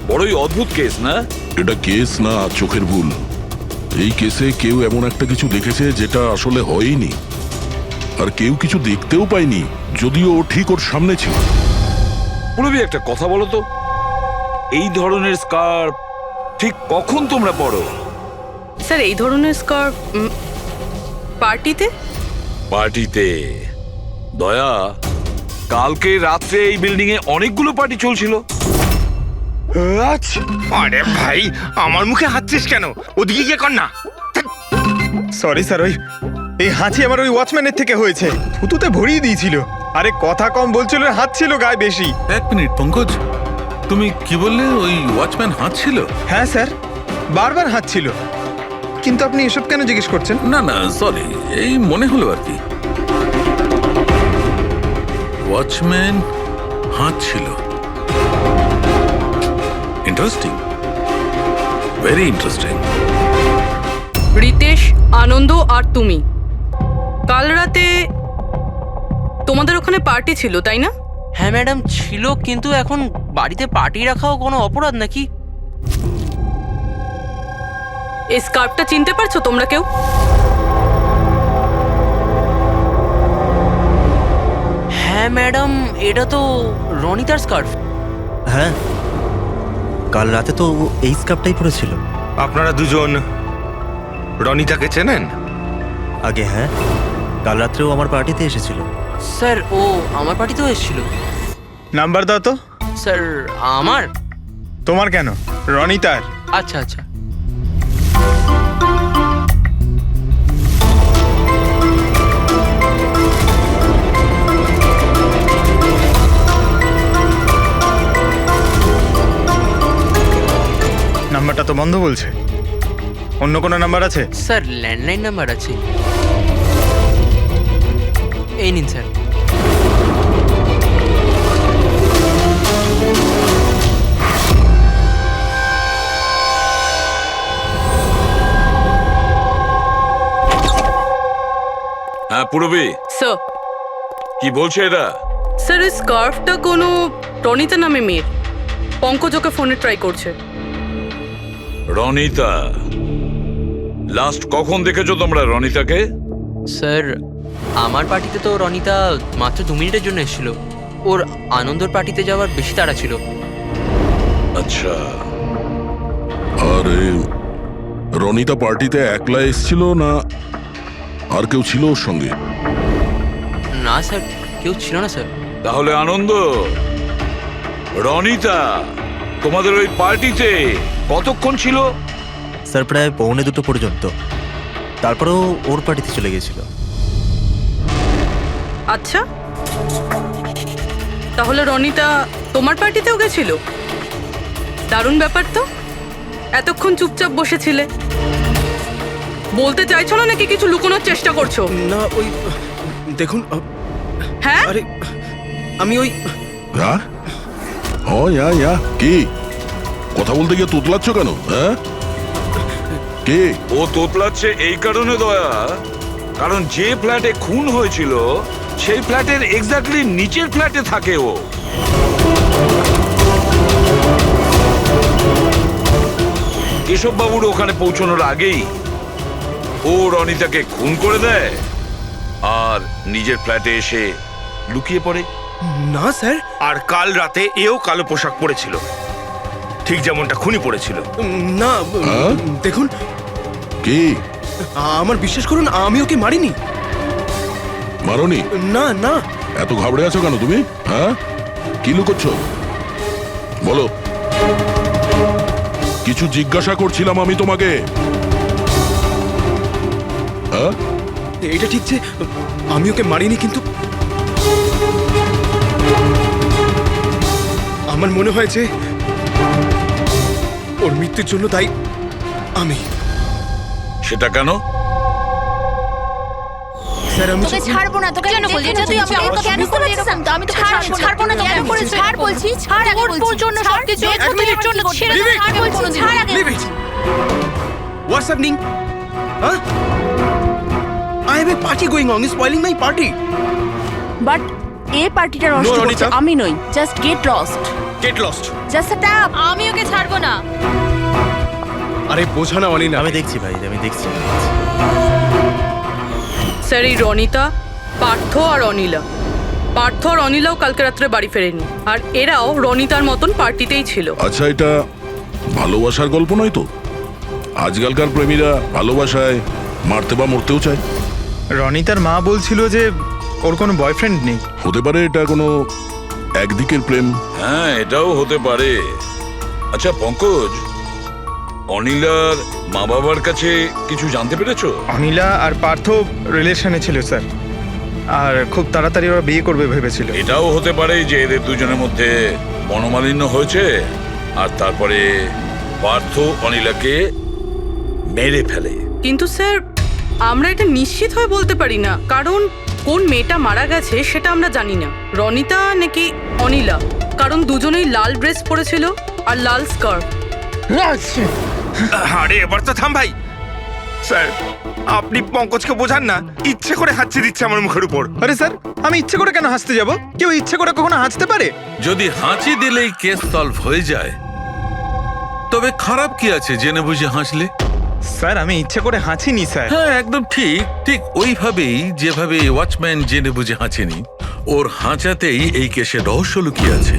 বড়ই অদ্ভুত কেস না? এটা কেস না, চোখের ভুল। এই কেসে কেউ এমন একটা কিছু দেখেছে যেটা আসলে হয়নি, আর কেউ কিছু দেখতেও পায়নি, যদিও ঠিক ওর সামনে ছিল। পুরবি একটা কথা বলো তো, এই ধরনের স্কার্ফ ঠিক কখন তোমরা পরো? স্যার এই ধরনের স্কার্ফ পার্টিতে। পার্টিতে? দয়া, কালকে রাত্রে এই বিল্ডিং এ অনেকগুলো পার্টি চলছিল। আরে ভাই, আমার মুখে হাঁচছিস কেন? ওদিকে গিয়ে কর না। সরি স্যার, ওই এই হাঁচি আমার ওই ওয়াচম্যানের থেকে হয়েছে, থুতুতে ভরিয়ে দিয়েছিল। আরে কথা কম বলছিল, হাত ছিল গায়ে বেশি। এক মিনিট পঙ্কজ, তুমি কি বললে ওই ওয়াচম্যান হাত ছিল? হ্যাঁ স্যার, বারবার হাত ছিল। কিন্তু আপনি এসব কেন জিজ্ঞেস করছেন? না না সরি, এই মনে হলো আর কি। ওয়াচম্যান হাত ছিল। Interesting, very interesting. Ritesh, Anand আর তুমি কাল রাতে তোমাদের ওখানে পার্টি ছিল, তাই না? হ্যাঁ ম্যাডাম ছিল, কিন্তু এখন বাড়িতে পার্টি রাখাও কোনো অপরাধ নাকি? এই স্কার্ফটা চিনতে পারছো তোমরা কেউ? হ্যাঁ ম্যাডাম, এটা তো রনিতার স্কার্ফ। হ্যাঁ, কাল রাতে তো ও এই স্কার্ফটাই পরেছিল। আপনারা দুজন রনিতাকে চেনেন? আগে হ্যাঁ, কাল রাত্রেও আমার পার্টিতে এসেছিল। স্যার ও আমার পার্টিতেও এসেছিল। নাম্বার দাও তো। স্যার আমার? তোমার কেন, রনিতার। আচ্ছা আচ্ছা। নাম্বারটা তো বন্ধ বলছে। অন্য কোনো নাম্বার আছে? স্যার ল্যান্ডলাইন নাম্বার আছে। এই নিন স্যার। হ্যাঁ পূরবী, স্যার। কি বলছে এরা? স্যার এই স্কার্ফটা কোনো রনিতা নামে মেয়ের। পঙ্কজ ওকে ফোনে ট্রাই করছে। রনিতা? লাস্ট কখন দেখেছো তোমরা রনিতাকে? স্যার আমার পার্টিতে তো রনিতা মাত্র 2 মিনিটের জন্য এসেছিল। ওর আনন্দর পার্টিতে যাওয়ার বেশি তাড়া ছিল। আচ্ছা। আর রনিতা পার্টিতে একলা এসেছিল না আর কেউ ছিল ওর সঙ্গে? না স্যার, কেউ ছিল না স্যার। তাহলে আনন্দ, রনিতা তোমাদের ওই পার্টিতে কতক্ষণ ছিল? স্যার প্রায় 1:45 পর্যন্ত। তারপরেও ওর পার্টিতে চলে গেছিল। আচ্ছা, তাহলে রনিতা তোমার পার্টিতেও গেছিল? দারুণ ব্যাপার তো। এতক্ষণ চুপচাপ বসেছিলে, বলতে চাইছো না নাকি কিছু লুকোনোর চেষ্টা করছো? না ওই দেখুন। হ্যাঁ আরে আমি ওই হ্যাঁ ও ইয়া কি কথা বলতে গিয়ে তোতলাচ্ছ কেন? হ্যাঁ কে? ও তোতলাচ্ছে এই কারণে দয়া, কারণ যে ফ্ল্যাটে খুন হয়েছিল সেই ফ্ল্যাটের এক্স্যাক্টলি নিচের ফ্ল্যাটে থাকে ও। কেশব বাবুর ওখানে পৌঁছানোর আগেই ও রনিতাকে খুন করে দেয় আর নিজের ফ্ল্যাটে এসে লুকিয়ে পড়ে। না স্যার। আর কাল রাতে এও কালো পোশাক পরেছিল, ঠিক যেমনটা খুনি পড়েছিল। না দেখুন, কি আমার বিশ্বাস করুন, আমি ওকে মারিনি। মারোনি? না না। এত ঘাবড়ে আছো কেন তুমি? হ্যাঁ কি লুকোচ্ছ বলো। কিছু জিজ্ঞাসা করছিলাম আমি তোমাকে। হ্যাঁ এটা ঠিক যে আমি ওকে মারিনি, কিন্তু আমার মনে হয় যে ওর মৃত্যুর জন্য দায়ী আমি। সেটা কেন? স্যার আমি তোকে ছাড়বো না। তোকে কেন বলছি? এটা তুই আমাকে কেন করছিস? আমি তোকে ছাড়বো না। কেন করেছিস? ছাড় বলছি, ছাড় আগে বলছি। তোর জন্য সবকিছু তোর জন্য ছেড়ে দে। ছাড় বলছি, ছাড় আগে। What's happening? Huh? I have a party going on. You're spoiling my party. But এই পার্টিটা নষ্ট No, করছে Ronita. আমি নই। Just get lost. Get lost. Just stop. আমি ওকে ছাড়বো না। আরে বোঝা না অনিনা। আমি দেখছি ভাই, আমি দেখছি। স্যার এই রনিতা, পার্থ আর অনিলা। পার্থ আর অনিলাও কালকে রাত্রে বাড়ি ফেরেনি, আর এরাও রনিতার মতন পার্টিতেই ছিল। আচ্ছা এটা ভালোবাসার গল্প নয় তো? আজকালকার প্রেমীরা ভালোবাসায় মারতে বা মরতেও চায়। রনিতার মা বলছিল যে ওর কোনো বয়ফ্রেন্ড নেই। হতে পারে এটা কোনো একদিকের প্রেম। হ্যাঁ এটাও হতে পারে। আচ্ছা পঙ্কজ, অনিলার মা বাবার কাছে কিছু জানতে পেরেছো? অনিলা আর পার্থ রিলেশনে ছিল স্যার, আর খুব তাড়াতাড়ি ওরা বিয়ে করবে ভেবেছিল। এটাও হতে পারে যে এদের দুজনের মধ্যে মনোমালিন্য হয়েছে আর তারপরে পার্থ অনিলাকে মেরে ফেলে। কিন্তু স্যার আমরা এটা নিশ্চিত হয়ে বলতে পারি না, কারণ কোন মেয়েটা মারা গেছে সেটা আমরা জানি না, রনিতা নাকি অনিলা, কারণ দুজনেই লাল ড্রেস পরেছিল আর লাল স্কার্ফ। আরে এবার তো থাম ভাই। স্যার আপনি পঙ্কজকে বোঝান না, ইচ্ছে করে হাঁচি দিচ্ছে আমার মুখের উপর। আরে স্যার আমি ইচ্ছে করে কেন হাসতে যাব? কেউ ইচ্ছে করে কখনো হাসতে পারে? যদি হাঁচি দিলেই কেস সলভ হয়ে যায় তবে খারাপ কি আছে জেনে বুঝে হাসলে? স্যার আমি ইচ্ছে করে হাঁচিনি স্যার। হ্যাঁ একদম ঠিক, ঠিক ওইভাবেই যেভাবে ওয়াচম্যান জেনে বুঝে হাঁচেনি, ওর হাঁচাতেই এই কেসের রহস্য লুকিয়ে আছে।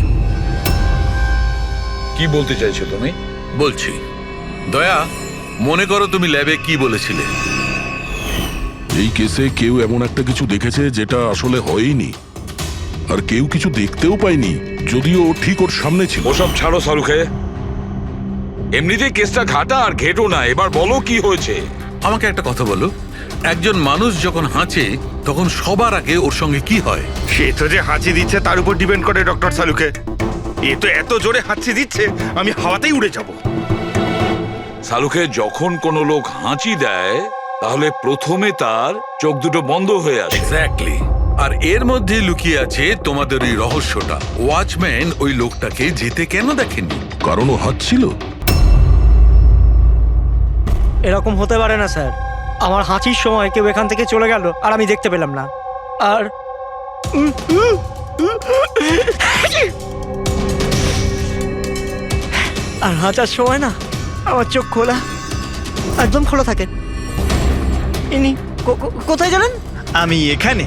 কি বলতে চাইছো তুমি? বলছি, দয়া মনে করো তুমি ল্যাবে কি বলেছিলে? এই কেসে কেউ এমন একটা কিছু দেখেছে যেটা আসলে হয়নি, আর কেউ কিছু দেখতেও পায়নি, যদিও ঠিক ওর সামনে ছিল। ওসব ছাড়ো সারুখে, এমনিতেই কেসটা ঘাটা আর ঘেটো না, এবার বলো কি হয়েছে। আমাকে একটা কথা বলো, একজন মানুষ যখন হাঁচে তখন সবার আগে ওর সঙ্গে কি হয়? সে তো যে হাঁচি দিচ্ছে তার উপর ডিপেন্ড করে ডক্টর সালুকে। এ তো এত জোরে হাঁচি দিচ্ছে আমি হাওয়াতেই উড়ে যাব। সালুখে, যখন কোনো লোক হাঁচি দেয় তাহলে প্রথমে তার চোখ দুটো বন্ধ হয়ে আসে। এক্স্যাক্টলি, আর এর মধ্যে লুকিয়ে আছে তোমাদের এই রহস্যটা। ওয়াচম্যান ওই লোকটাকে যেতে কেন দেখেননি? কারণ ও হাঁচছিল। এরকম হতে পারে না স্যার, আমার হাঁচির সময় কেউ এখান থেকে চলে গেল আর আমি দেখতে পেলাম না। আর আর হাঁচার সময় না আমার চোখ খোলা, একদম খোলা থাকে। ইনি কোথায় গেলেন? আমি এখানে।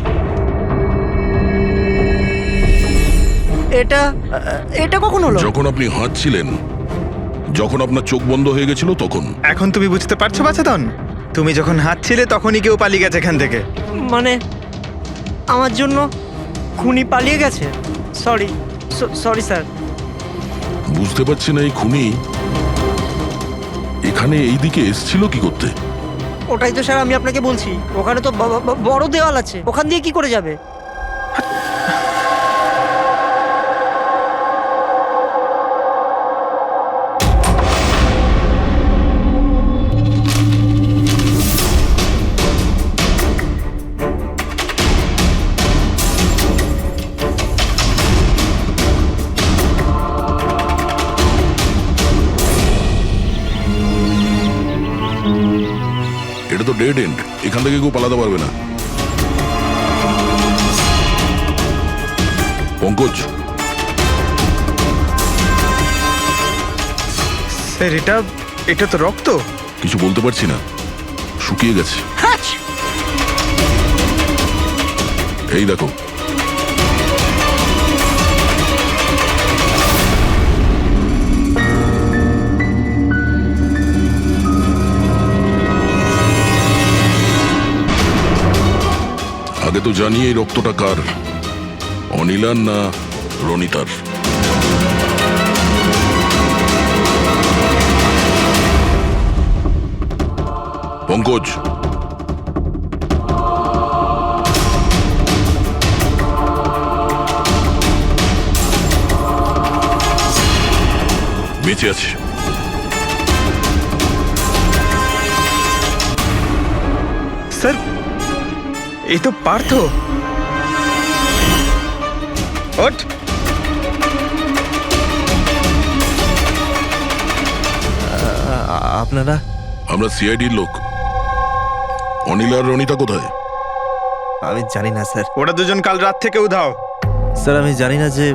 এটা এটা কখন হলো? যখন আপনি হাঁচছিলেন, যখন আপনার চোখ বন্ধ হয়ে গেছিল তখন। এখন তুমি বুঝতে পারছো বাছাধন? তুমি যখন হাঁটছিলে তখনই কেউ পালিয়ে গেছে এখান থেকে। মানে আমার জন্য খুনি পালিয়ে গেছে? Sorry sorry sir. বুঝতে পারছি না এই খুনি এখানে এই দিকে এসছিল কি করতে? ওটাই তো স্যার আমি আপনাকে বলছি, ওখানে তো বড় দেওয়াল আছে, ওখান দিয়ে কি করে যাবে? এটা তো ডেড এন্ড, এখান থেকে কেউ পালাতে পারবে না। পঙ্কজ, স্যার এটা তো রক্ত। কিছু বলতে পারছি না, শুকিয়ে গেছে। এই দেখো, আগে তো জানি এই রক্তটা কার, অনিলার না রনিতার। পঙ্কজ, বেঁচে আছে। স্যার এই তো পার্থ। ওঠ। আপনারা? আমরা সিআইডির লোক। অনিল আর রনিতা কোথায়? আমি জানি না স্যার। ওরা দুজন কাল রাত থেকে উধাও। স্যার আমি জানি না যে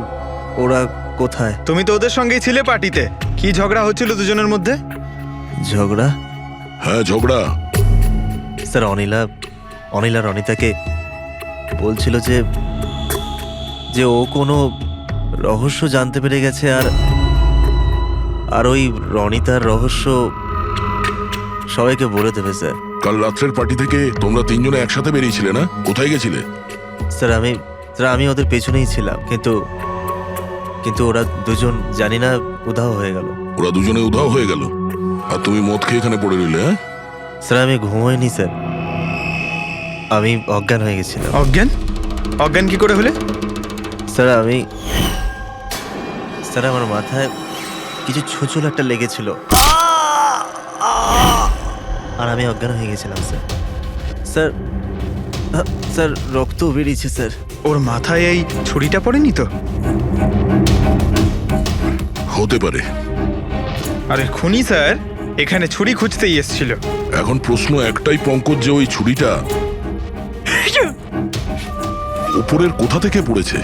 ওরা কোথায়। তুমি তো ওদের সঙ্গেই ছিলে পার্টিতে। কি ঝগড়া হচ্ছিল দুজনের মধ্যে? ঝগড়া? হ্যাঁ ঝগড়া। স্যার অনিলা রনিতাকে বলছিল যে ও কোনো রহস্য জানতে পেরে গেছে, আর ওই রনিতার রহস্য সবাইকে বলে দেবে স্যার। কাল রাত্রের পার্টি থেকে তোমরা তিনজনে একসাথে বেরিয়েছিলে না? কোথায় গেছিলে? স্যার আমি ওদের পেছনেই ছিলাম, কিন্তু ওরা দুজন জানি না উধাও হয়ে গেল। ওরা দুজনে উধাও হয়ে গেল আর তুমি মদ খেয়ে এখানে পড়ে রইলে? হ্যাঁ স্যার আমি ঘুমোইনি স্যার, আমি অজ্ঞান হয়ে গেছিলাম। অজ্ঞান কি করে হলে? স্যার স্যার আমার মাথায় কিছু ছোচল একটা লেগেছিল আর আমি অজ্ঞান হয়ে গেছিলাম স্যার। স্যার স্যার রক্ত বেরিয়েছে স্যার। ওর মাথায় এই ছুরিটা পড়েনি তো? হতে পারে। আরে খুনি স্যার এখানে ছুরি খুঁজতেই এসেছিল। এখন প্রশ্ন একটাই পঙ্কজ, যে ওই ছুরিটা উপরের কোথা থেকে পড়েছে?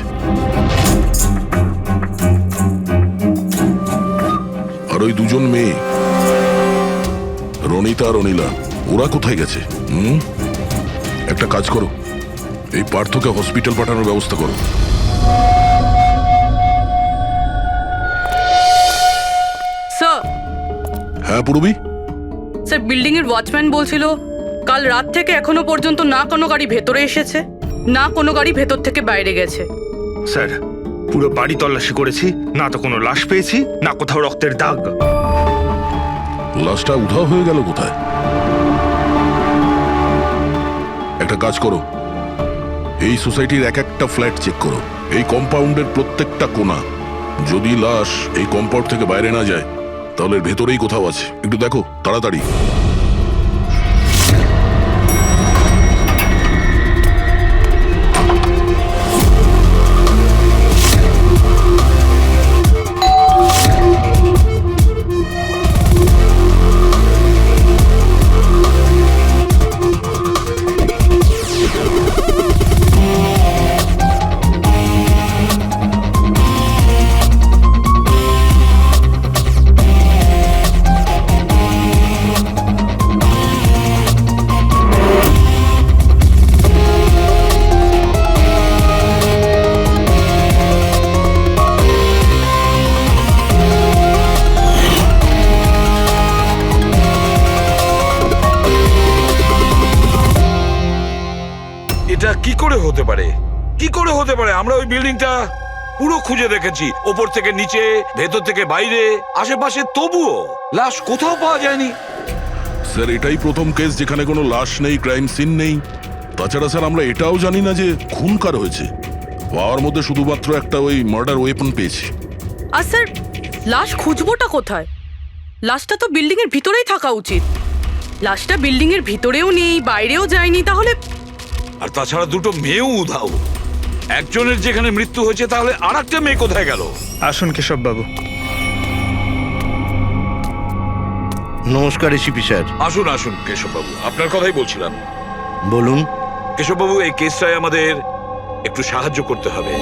আর ওই দুজন মেয়ে রনিতা আর অনিলা, ওরা কোথায় গেছে? একটা কাজ করো, এই পার্থকে হসপিটাল পাঠানোর ব্যবস্থা করো। স্যার। হ্যাঁ পূরবী? স্যার বিল্ডিং এর ওয়াচম্যান বলছিল কাল রাত থেকে এখনো পর্যন্ত না কোনো গাড়ি ভেতরে এসেছে, না কোনো গাড়ি ভেতর থেকে বাইরে গেছে। স্যার পুরো বাড়ি তল্লাশি করেছি, না তো কোনো লাশ পেয়েছি, না কোথাও রক্তের দাগ। লাশটা উধাও হয়ে গেল কোথায়? একটা কাজ করো, এই সোসাইটির এক একটা ফ্ল্যাট চেক করো, এই কম্পাউন্ডের প্রত্যেকটা কোণা। যদি লাশ এই কম্পাউন্ড থেকে বাইরে না যায় তাহলে ভেতরেই কোথাও আছে। একটু দেখো তাড়াতাড়ি। এটা কি করে হতে পারে? কি করে হতে পারে? আমরা ওই বিল্ডিংটা পুরো খুঁজে দেখেছি, ওপর থেকে নিচে, ভেতর থেকে বাইরে, আশেপাশে, তবুও লাশ কোথাও পাওয়া যায়নি। স্যার এটাই প্রথম কেস যেখানে কোনো লাশ নেই, ক্রাইম সিন নেই। তাছাড়া স্যার আমরা এটাও জানি না যে খুন কার হয়েছে। পাওয়ার মধ্যে শুধুমাত্র একটা ওই মার্ডার ওয়েপন পেয়েছি। আর স্যার লাশ খুঁজবোটা কোথায়? লাশটা তো বিল্ডিং এর ভিতরেই থাকা উচিত। লাশটা বিল্ডিং এর ভিতরেও নেই, বাইরেও যায়নি, তাহলে? আর তাছাড়া দুটো মেয়েও উধাও। একজনের যেখানে মৃত্যু হয়েছে, তাহলে আর একটা মেয়ে কোথায় গেল? আসুন কেশব বাবু। নমস্কার এসিপি স্যার। আসুন আসুন কেশব বাবু, আপনার কথাই বলছিলাম। বলুন। কেশব বাবু, এই কেসটায় আমাদের একটু সাহায্য করতে হবে।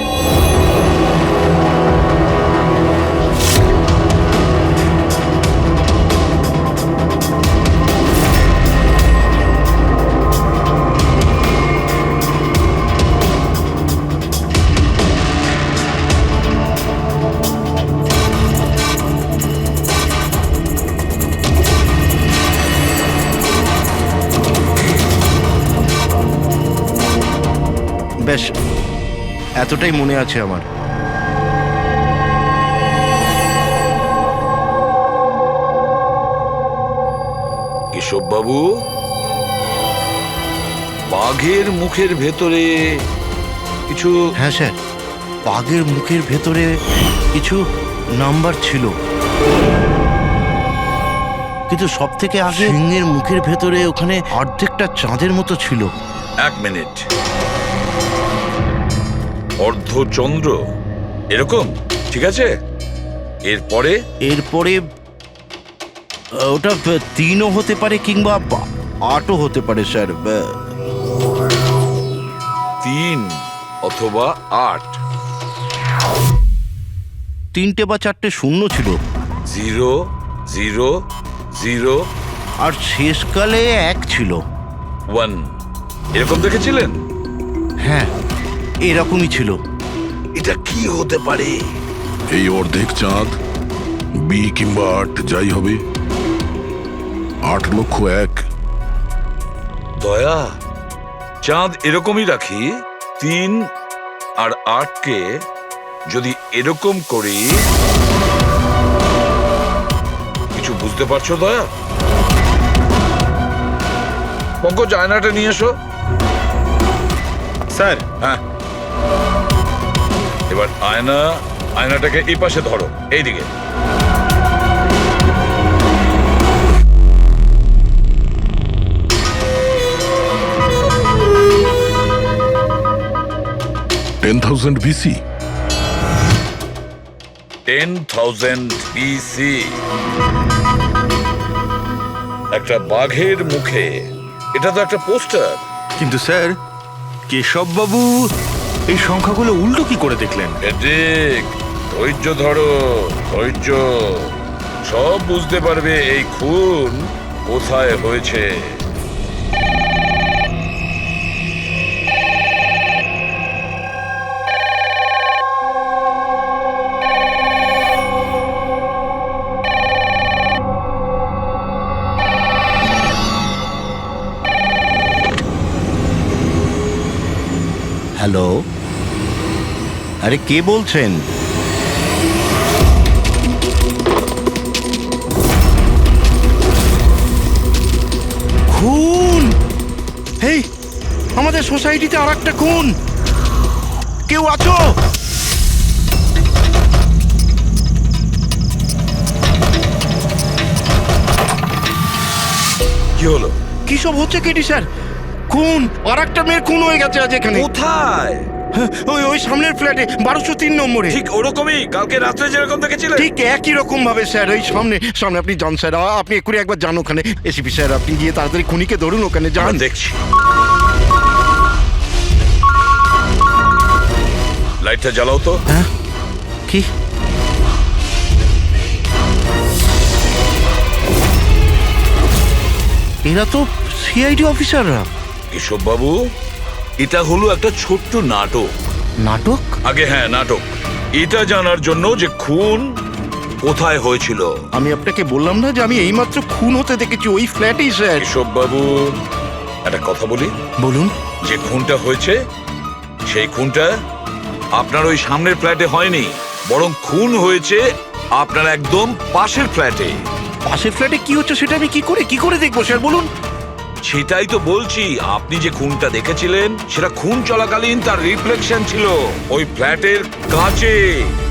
বেশ, এতটাই মনে আছে আমার। কেশব বাবু, বাঘের মুখের ভেতরে কিছু। হ্যাঁ স্যার, বাঘের মুখের ভেতরে কিছু নাম্বার ছিল, কিন্তু সব থেকে আগে সিংহের মুখের ভেতরে ওখানে অর্ধেকটা চাঁদের মতো ছিল। এক মিনিট, অর্ধচন্দ্র এরকম? ঠিক আছে, এরপরে? এরপরে ওটা 3ও হতে পারে কিংবা 8ও হতে পারে স্যার। 3 অথবা 8। 3টে বা 4টে শূন্য ছিল। 0 0 0 আর শেষকালে 1 ছিল। 1 এরকম দেখেছিলেন? হ্যাঁ, এরকমই ছিল। এটা কি হতে পারে? এই অর্ধেক চাঁদ, বি কিংবা 8 যাই হবে, 8 লক্ষ 1। দয়া, চাঁদ এরকমই রাখি, 3 আর 8কে যদি এরকম করি, কিছু বুঝতে পারছো দয়া? পঙ্কজ, আয়নাটা নিয়ে এসো। স্যার। হ্যাঁ, এবার আয়না আয়নাটাকে এই পাশে ধরো, এইদিকে। BC 10,000 BC। একটা বাঘের মুখে, এটা তো একটা পোস্টার। কিন্তু স্যার, কেশব বাবু এই সংখ্যাগুলো উল্টো কি করে দেখলেন? ঠিক, ধৈর্য ধরো, ধৈর্য। সব বুঝতে পারবে এই খুন কোথায় হয়েছে। হ্যালো, আরে কে বলছেন? খুন! হেই, আমাদের সোসাইটিতে আর একটা খুন। কেউ আছো? কি হলো? কি সব হচ্ছে কেটি স্যার? খুন, আর একটা মেয়ের খুন হয়ে গেছে আজ এখানে। কোথায়? ওই ওই সামনের ফ্ল্যাটে 1203 নম্বরে। ঠিক ওরকমই কালকে রাত্রে যেরকম দেখেছিলেন? ঠিক একই রকম ভাবে স্যার, ওই সামনে সামনে। আপনি যান স্যার, আপনি এক্ষুনি একবার যান ওখানে। এসিপি স্যার, আপনি গিয়ে তাড়াতাড়ি খুনিকে ধরুন, ওখানে যান। দেখছি। লাইটটা জ্বালাও তো। হ্যাঁ, কি? এরা তো সিআইডি অফিসাররা। কেশব বাবু, এটা হলো একটা ছোট্ট নাটক। নাটক? আগে হ্যাঁ, নাটক। এটা জানার জন্য যে খুন কোথায় হয়েছিল। আমি আপনাকে বললাম না যে আমি এইমাত্র খুন হতে দেখেছি ওই ফ্ল্যাটেই স্যার। কেশব বাবু, একটা কথা বলি। বলুন। যে খুনটা হয়েছে সেই খুনটা আপনার ওই সামনের ফ্ল্যাটে হয়নি, বরং খুন হয়েছে আপনার একদম পাশের ফ্ল্যাটে। পাশের ফ্ল্যাটে কি হচ্ছে সেটা আমি কি করে দেখবো স্যার, বলুন। সেটাই তো বলছি, আপনি যে খুনটা দেখেছিলেন সেটা খুন চলাকালীন তার রিফ্লেকশন ছিল ওই ফ্ল্যাটের কাঁচে,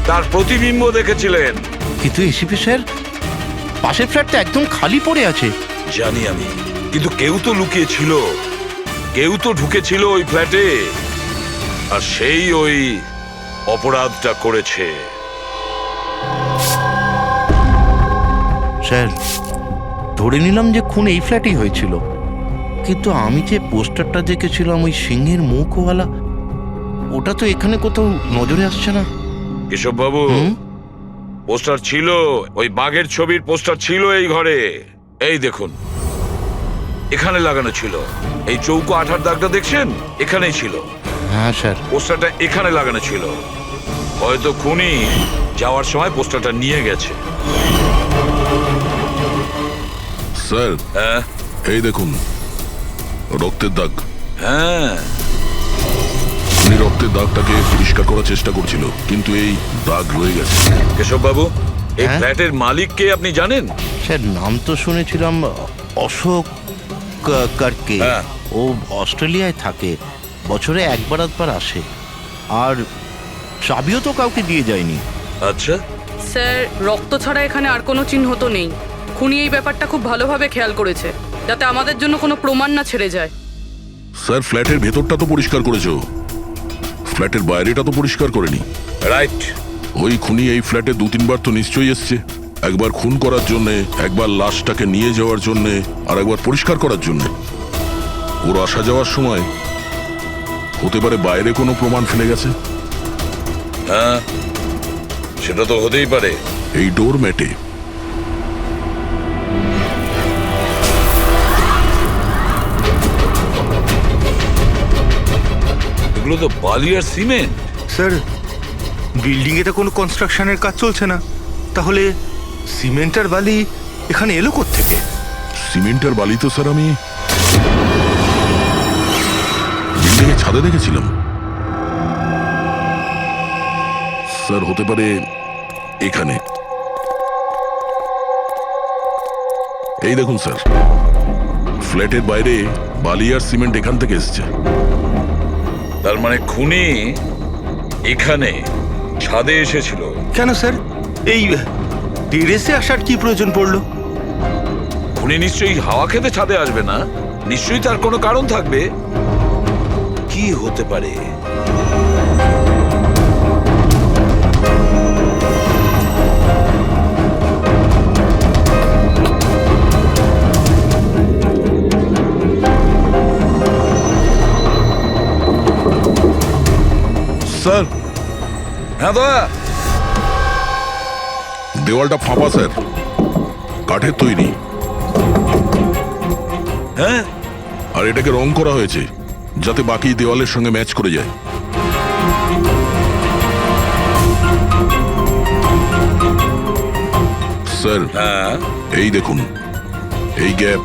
তার প্রতিবিম্ব দেখেছিলেন। কিন্তু এসিপি স্যার, পাশের ফ্ল্যাটটা একদম খালি পড়ে আছে। জানি আমি, কিন্তু কেউ তো লুকিয়ে ছিল, কেউ তো ঢুকেছিল ওই ফ্ল্যাটে, আর সেই ওই অপরাধটা করেছে। স্যার, ধরে নিলাম যে খুন এই ফ্ল্যাটেই হয়েছিল, কিন্তু আমি যে পোস্টারটা দেখেছিলাম ওই সিংহের মুখওয়ালা, ওটা তো এখানে কোথাও নজরে আসছে না। কেশব বাবু, পোস্টার ছিল, ওই বাঘের ছবির পোস্টার ছিল এই ঘরে। এই দেখুন, এখানে লাগানো ছিল। এই চৌকো আঠার দাগটা দেখছেন, এখানেই ছিল। হ্যাঁ স্যার, পোস্টারটা এখানে লাগানো ছিল। হয়তো খুনি যাওয়ার সময় পোস্টারটা নিয়ে গেছে। স্যার, হ্যাঁ এই দেখুন রক্তের দাগ। হ্যাঁ, উনি রক্তের দাগটাকে পরিষ্কার করার চেষ্টা করছিল, কিন্তু এই দাগ রয়ে গেছে। কেশব বাবু, এই ফ্ল্যাটের মালিক কে আপনি জানেন? স্যার, নাম তো শুনেছিলাম, অশোক কারকে। ও অস্ট্রেলিয়ায় থাকে, বছরে একবার আধবার আসে, আর চাবিও তো কাউকে দিয়ে যায়নি। আচ্ছা স্যার, রক্ত ছাড়া এখানে আর কোনো চিহ্ন তো নেই। খুনি এই ব্যাপারটা খুব ভালোভাবে খেয়াল করেছে, যাতে আমাদের জন্য কোনো প্রমাণ না ছেড়ে যায়। স্যার, ফ্ল্যাটের ভেতরটা তো পরিষ্কার করেছো, ফ্ল্যাটের বাইরেটা তো পরিষ্কার করেনি। রাইট। ওই খুনি এই ফ্ল্যাটে 2-3 বার তো নিশ্চয়ই এসছে। একবার খুন করার জন্যে, একবার লাশটাকে নিয়ে যাওয়ার জন্যে, আর একবার পরিষ্কার করার জন্য। ওর আসা যাওয়ার সময় হতে পারে বাইরে কোনো প্রমাণ ফেলে গেছে। হ্যাঁ, সেটা তো হতেই পারে। এই ডোর ম্যাটে এগুলো তো বালি আর সিমেন্ট। স্যার, বিল্ডিং এ তো কোনো কনস্ট্রাকশনের কাজ চলছে না, তাহলে সিমেন্ট আর বালি এখানে এলো কোত্থেকে? সিমেন্ট আর বালি তো স্যার আমি বিল্ডিং এর ছাদে দেখেছিলাম। স্যার, হতে পারে এখানে। এই দেখুন স্যার, ফ্ল্যাটের বাইরে বালি আর সিমেন্ট এখান থেকে এসছে। তার মানে খুনি এখানে ছাদে এসেছিল। কেন স্যার, এই টেরেসে আসার কি প্রয়োজন পড়লো? উনি নিশ্চয়ই হাওয়া খেতে ছাদে আসবে না, নিশ্চয়ই তার কোনো কারণ থাকবে। কি হতে পারে? স্যার, হ্যাঁ দয়া, দেওয়ালটা ফাঁপা স্যার, কাঠের তৈরি। হ্যাঁ, আর এটাকে রং করা হয়েছে যাতে বাকি দেওয়ালের সঙ্গে ম্যাচ করে যায়। স্যার, এই দেখুন, এই গ্যাপ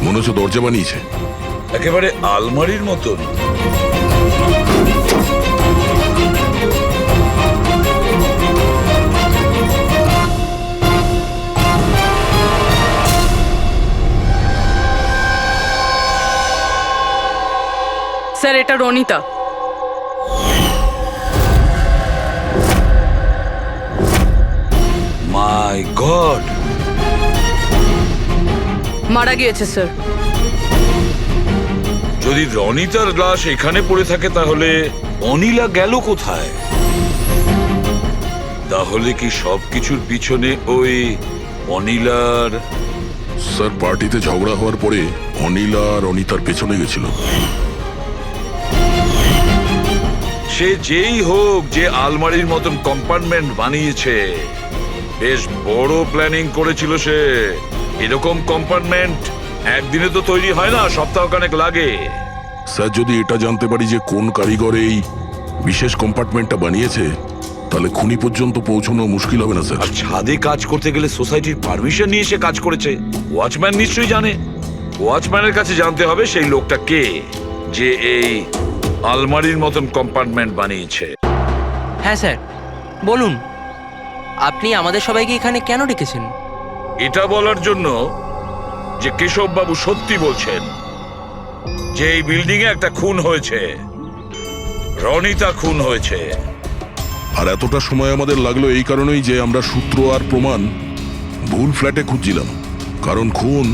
মনে হচ্ছে দরজা বানিয়েছে। একেবারে আলমারির মতন। স্যার, এটা রনিতা। মাই গড, মারা গিয়েছে স্যার। যদি রনিতার লাশ এখানে পড়ে থাকে তাহলে অনিলা গেল কোথায়? তাহলে কি সবকিছুর পিছনে ওই অনিলার? স্যার, পার্টিতে ঝগড়া হওয়ার পরে অনিলা আর অনিতার পেছনে গেছিল। সে যেই হোক, যে আলমারির মতন কম্পার্টমেন্ট বানিয়েছে, বেশ বড় প্ল্যানিং করেছিল সে। এরকম কম্পার্টমেন্ট একদিনে তো তৈরি হয় না, সপ্তাহখানেক লাগে। স্যার, যদি এটা জানতে পারি যে কোন কারিগর এই বিশেষ কম্পার্টমেন্টটা বানিয়েছে, তাহলে খুনি পর্যন্ত পৌঁছানো মুশকিল হবে না স্যার। আর ছাদে কাজ করতে গেলে সোসাইটির পারমিশন নিয়ে সে কাজ করেছে। ওয়াচম্যান নিশ্চয়ই জানে। ওয়াচম্যানের কাছে জানতে হবে সেই লোকটা কে, যে এই আলমারির মতন কম্পার্টমেন্ট বানিয়েছে। হ্যাঁ স্যার, বলুন, আপনি আমাদের সবাইকে এখানে কেন ডেকেছেন? এটা বলার জন্য যে কেশব বাবু সত্যি বলছেন যে এই বিল্ডিং এ একটা খুন হয়েছে, রনিতা খুন হয়েছে। আর এতটা সময় আমাদের লাগলো এই কারণেই যে আমরা সূত্র আর প্রমাণ ভুল ফ্ল্যাটে খুঁজছিলাম, কারণ খুন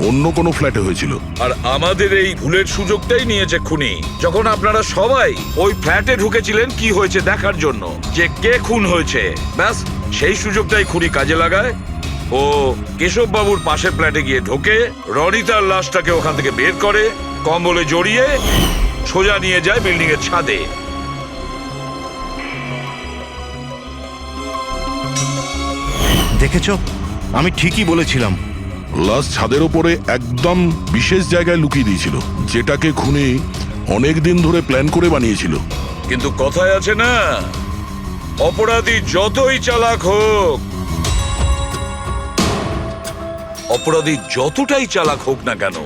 অন্য কোনো ফ্ল্যাটে হয়েছিল। আর আমাদের এই ভুলের সুযোগটাই নিয়েছে খুনি, যখন আপনারা সবাই ওই ফ্ল্যাটে ঢুকেছিলেন কি হয়েছে দেখার জন্য, যে কে খুন হয়েছে। ব্যাস সেই সুযোগটাই খুনি কাজে লাগায়। ও কেশব বাবুর পাশের ফ্ল্যাটে গিয়ে ঢোকে, রনিতার লাশটাকে ওখান থেকে বের করে, কম্বলে জড়িয়ে সোজা নিয়ে যায় বিল্ডিং এর ছাদে। দেখেছো, আমি ঠিকই বলেছিলাম। লাশ ছাদের ওপরে একদম বিশেষ জায়গায় লুকিয়ে দিয়েছিল, যেটাকে খুনি অনেক দিন ধরে প্ল্যান করে বানিয়েছিল। কিন্তু কথায় আছে না, অপরাধী যতই চালাক হোক, অপরাধী যতটাই চালাক হোক না কেন,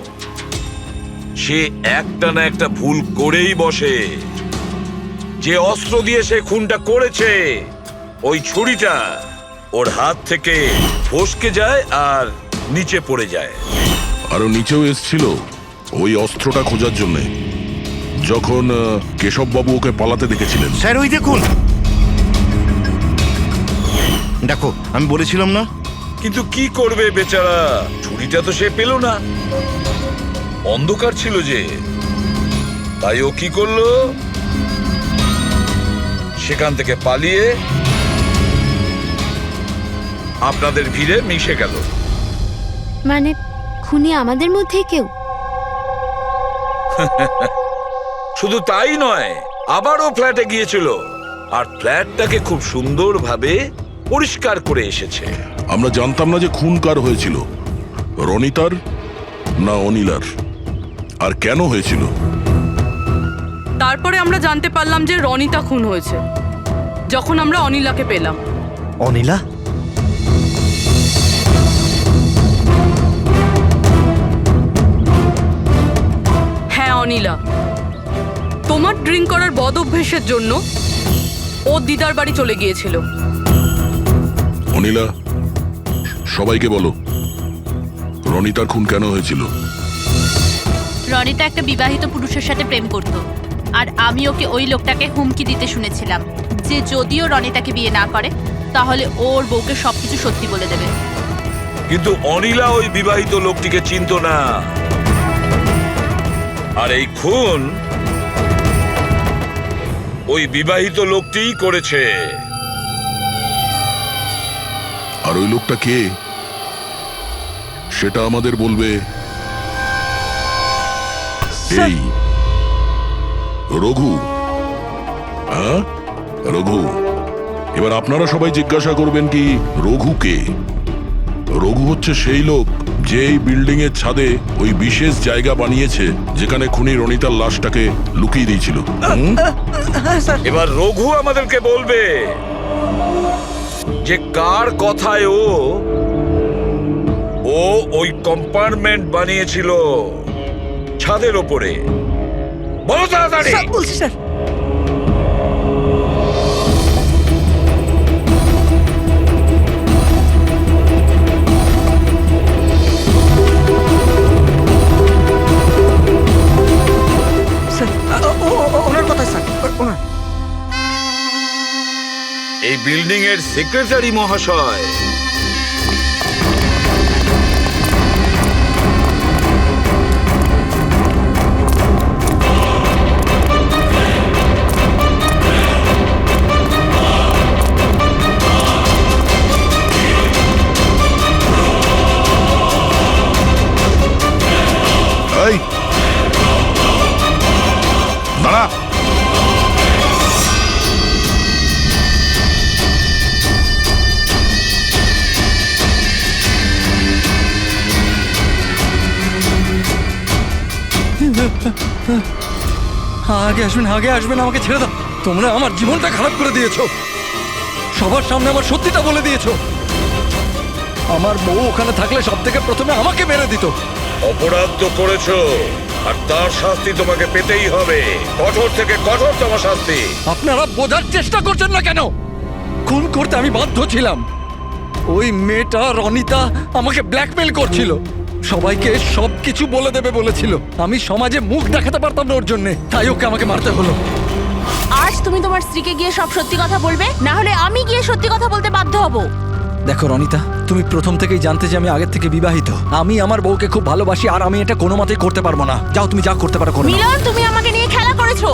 সে একটা না একটা ভুল করেই বসে। যে অস্ত্র দিয়ে সে খুনটা করেছে, ওই ছুরিটা ওর হাত থেকে ফসকে যায় আর নিচে পড়ে যায়। আরো নিচেও এসছিল ওই অস্ত্রটা খোঁজার জন্য, যখন কেশব বাবু ওকে পালাতে দেখেছিলেন। স্যার, ওই দেখুন, দেখো, আমি বলেছিলাম না। কিন্তু কি করবে বেচারা, ছুরিটা তো সে পেল না, অন্ধকার ছিল যে। তাই ও কি করলো, সেখান থেকে পালিয়ে আপনাদের ভিড়ে মিশে গেল। মানে খুনি আমাদের মধ্যে কেউ? শুধু তাই নয়, আবারও ফ্ল্যাটে গিয়েছিল আর ফ্ল্যাটটাকে খুব সুন্দরভাবে পরিষ্কার করে এসেছে। আমরা জানতাম না যে খুন কার হয়েছিল, রনিতার না অনিলার, আর কেন হয়েছিল। তারপরে আমরা জানতে পারলাম যে রনিতা খুন হয়েছে, যখন আমরা অনিলাকে পেলাম। অনিলা? হ্যাঁ, অনিলা। তোমার ড্রিঙ্ক করার বদ অভ্যেসের জন্য ও দিদার বাড়ি চলে গিয়েছিল। অনিলা, সবাইকে বলো রনিতার খুন কেন হয়েছিল। রনিতা একটা বিবাহিত পুরুষের সাথে প্রেম করত। আর আমি ওকে ওই লোকটাকে হুমকি দিতে শুনেছিলাম যে যদিও রনিতাকে বিয়ে না করে তাহলে ওর বউকে সবকিছু সত্যি বলে দেবে। কিন্তু অনিলা ওই বিবাহিত লোকটিকে চিনতো না, আর এই খুন ওই বিবাহিত লোকটিই করেছে। আর ওই লোকটা কে সেটা আমাদের বলবে এই রঘু। হ্যাঁ রঘু, এবার আপনারা সবাই জিজ্ঞাসা করবেন কি রঘু কে? রঘু হচ্ছে সেই লোক যে এই বিল্ডিং এর ছাদে ওই বিশেষ জায়গা বানিয়েছে যেখানে খুনি রনিতার লাশটাকে লুকিয়ে দিয়েছিল। এবার রঘু আমাদেরকে বলবে যে কার কথায় ও ওই কম্পার্টমেন্ট বানিয়েছিল ছাদের ওপরে। বলো তাড়াতাড়ি। বলছি স্যার। ওনার কথা স্যার, ওনার এই বিল্ডিং এর সেক্রেটারি মহাশয়। এই দাঁড়া। আগে আসবেন, আগে আসবেন, আমাকে ছেড়ে দাও। তোমরা আমার জীবনটা খারাপ করে দিয়েছো, সবার সামনে আমার সত্যিটা বলে দিয়েছো। আমার বউ ওখানে থাকলে সব থেকে প্রথমে আমাকে মেরে দিত। অপরাধ তো করেছো, আর তার শাস্তি তোমাকে পেতেই হবে, কঠোর থেকে কঠোরতম শাস্তি। আপনারা বোঝার চেষ্টা করছেন না কেন? খুন করতে আমি বাধ্য ছিলাম। ওই মেয়েটা রনিতা আমাকে ব্ল্যাকমেল করছিল, সবাইকে সবকিছু বলে দেবে বলেছিল। আমি সমাজে মুখ দেখাতে পারতাম না ওর জন্য, তাই ওকে আমাকে মারতে হলো। আজ তুমি তোমার স্ত্রীকে গিয়ে সব সত্যি কথা বলবে, না হলে আমি গিয়ে সত্যি কথা বলতে বাধ্য হব। দেখো রনিতা, তুমি প্রথম থেকেই জানতে যে আমি আগের থেকে বিবাহিত। আমি আমার বউকে খুব ভালোবাসি, আর আমি এটা কোনো মতেই করতে পারবো না। যাও, তুমি যা করতে পারো করো। মিলন, তুমি আমাকে নিয়ে খেলা করেছো।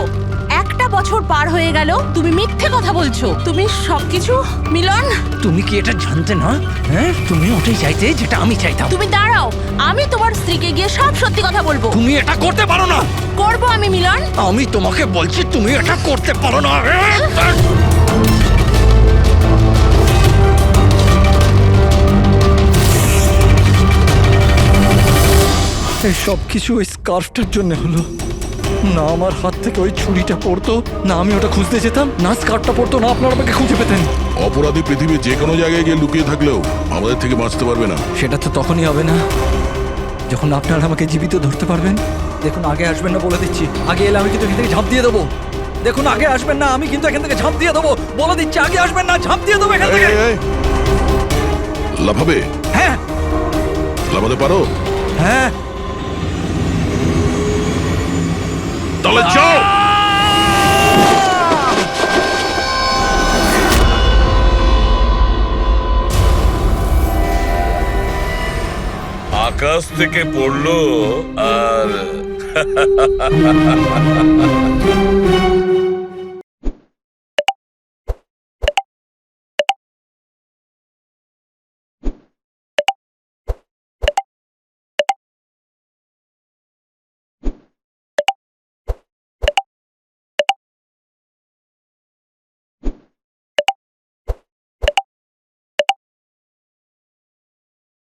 একটা বছর পার হয়ে গেল, তুমি মিথ্যে কথা বলছো। তুমি সবকিছু মিলন। তুমি কি এটা জানতে না? হ্যাঁ, তুমি ওটাই চাইতে যেটা আমি চাইতাম। তুমি দাঁড়াও, আমি তোমার স্ত্রীকে গিয়ে সব সত্যি কথা বলবো। তুমি এটা করতে পারো না। করবো আমি মিলন। আমি তোমাকে বলছি তুমি এটা করতে পারো না। এই সব কিছু ওই স্কার্ফটার জন্য হলো। না আমার হাত থেকে ওই ছুরিটা পড়তো, না আমি ওটা খুঁজতে যেতাম, না স্কার্ফটা পড়তো, না আপনারা আমাকে খুঁজে পেতেন। অপরাধী পৃথিবীর যে কোনো জায়গায় গিয়ে লুকিয়ে থাকলেও আমাদের থেকে বাঁচতে পারবে না। সেটা তো তখনই হবে না যখন আপনারা আমাকে জীবিত ধরতে পারবেন। দেখুন, আগে আসবেন না বলে দিচ্ছি। আগে এলে আমি কিন্তু এখান থেকে ঝাঁপ দিয়ে দেবো। দেখুন, আগে আসবেন না, আমি কিন্তু এখান থেকে ঝাঁপ দিয়ে দেবো বলে দিচ্ছি। আগে আসবেন না, ঝাঁপ দিয়ে দেবো এখান থেকে। লাফাবে? হ্যাঁ। লাফাতে পারো? হ্যাঁ। তাহলে যাও। আকাশ থেকে পড়লো আর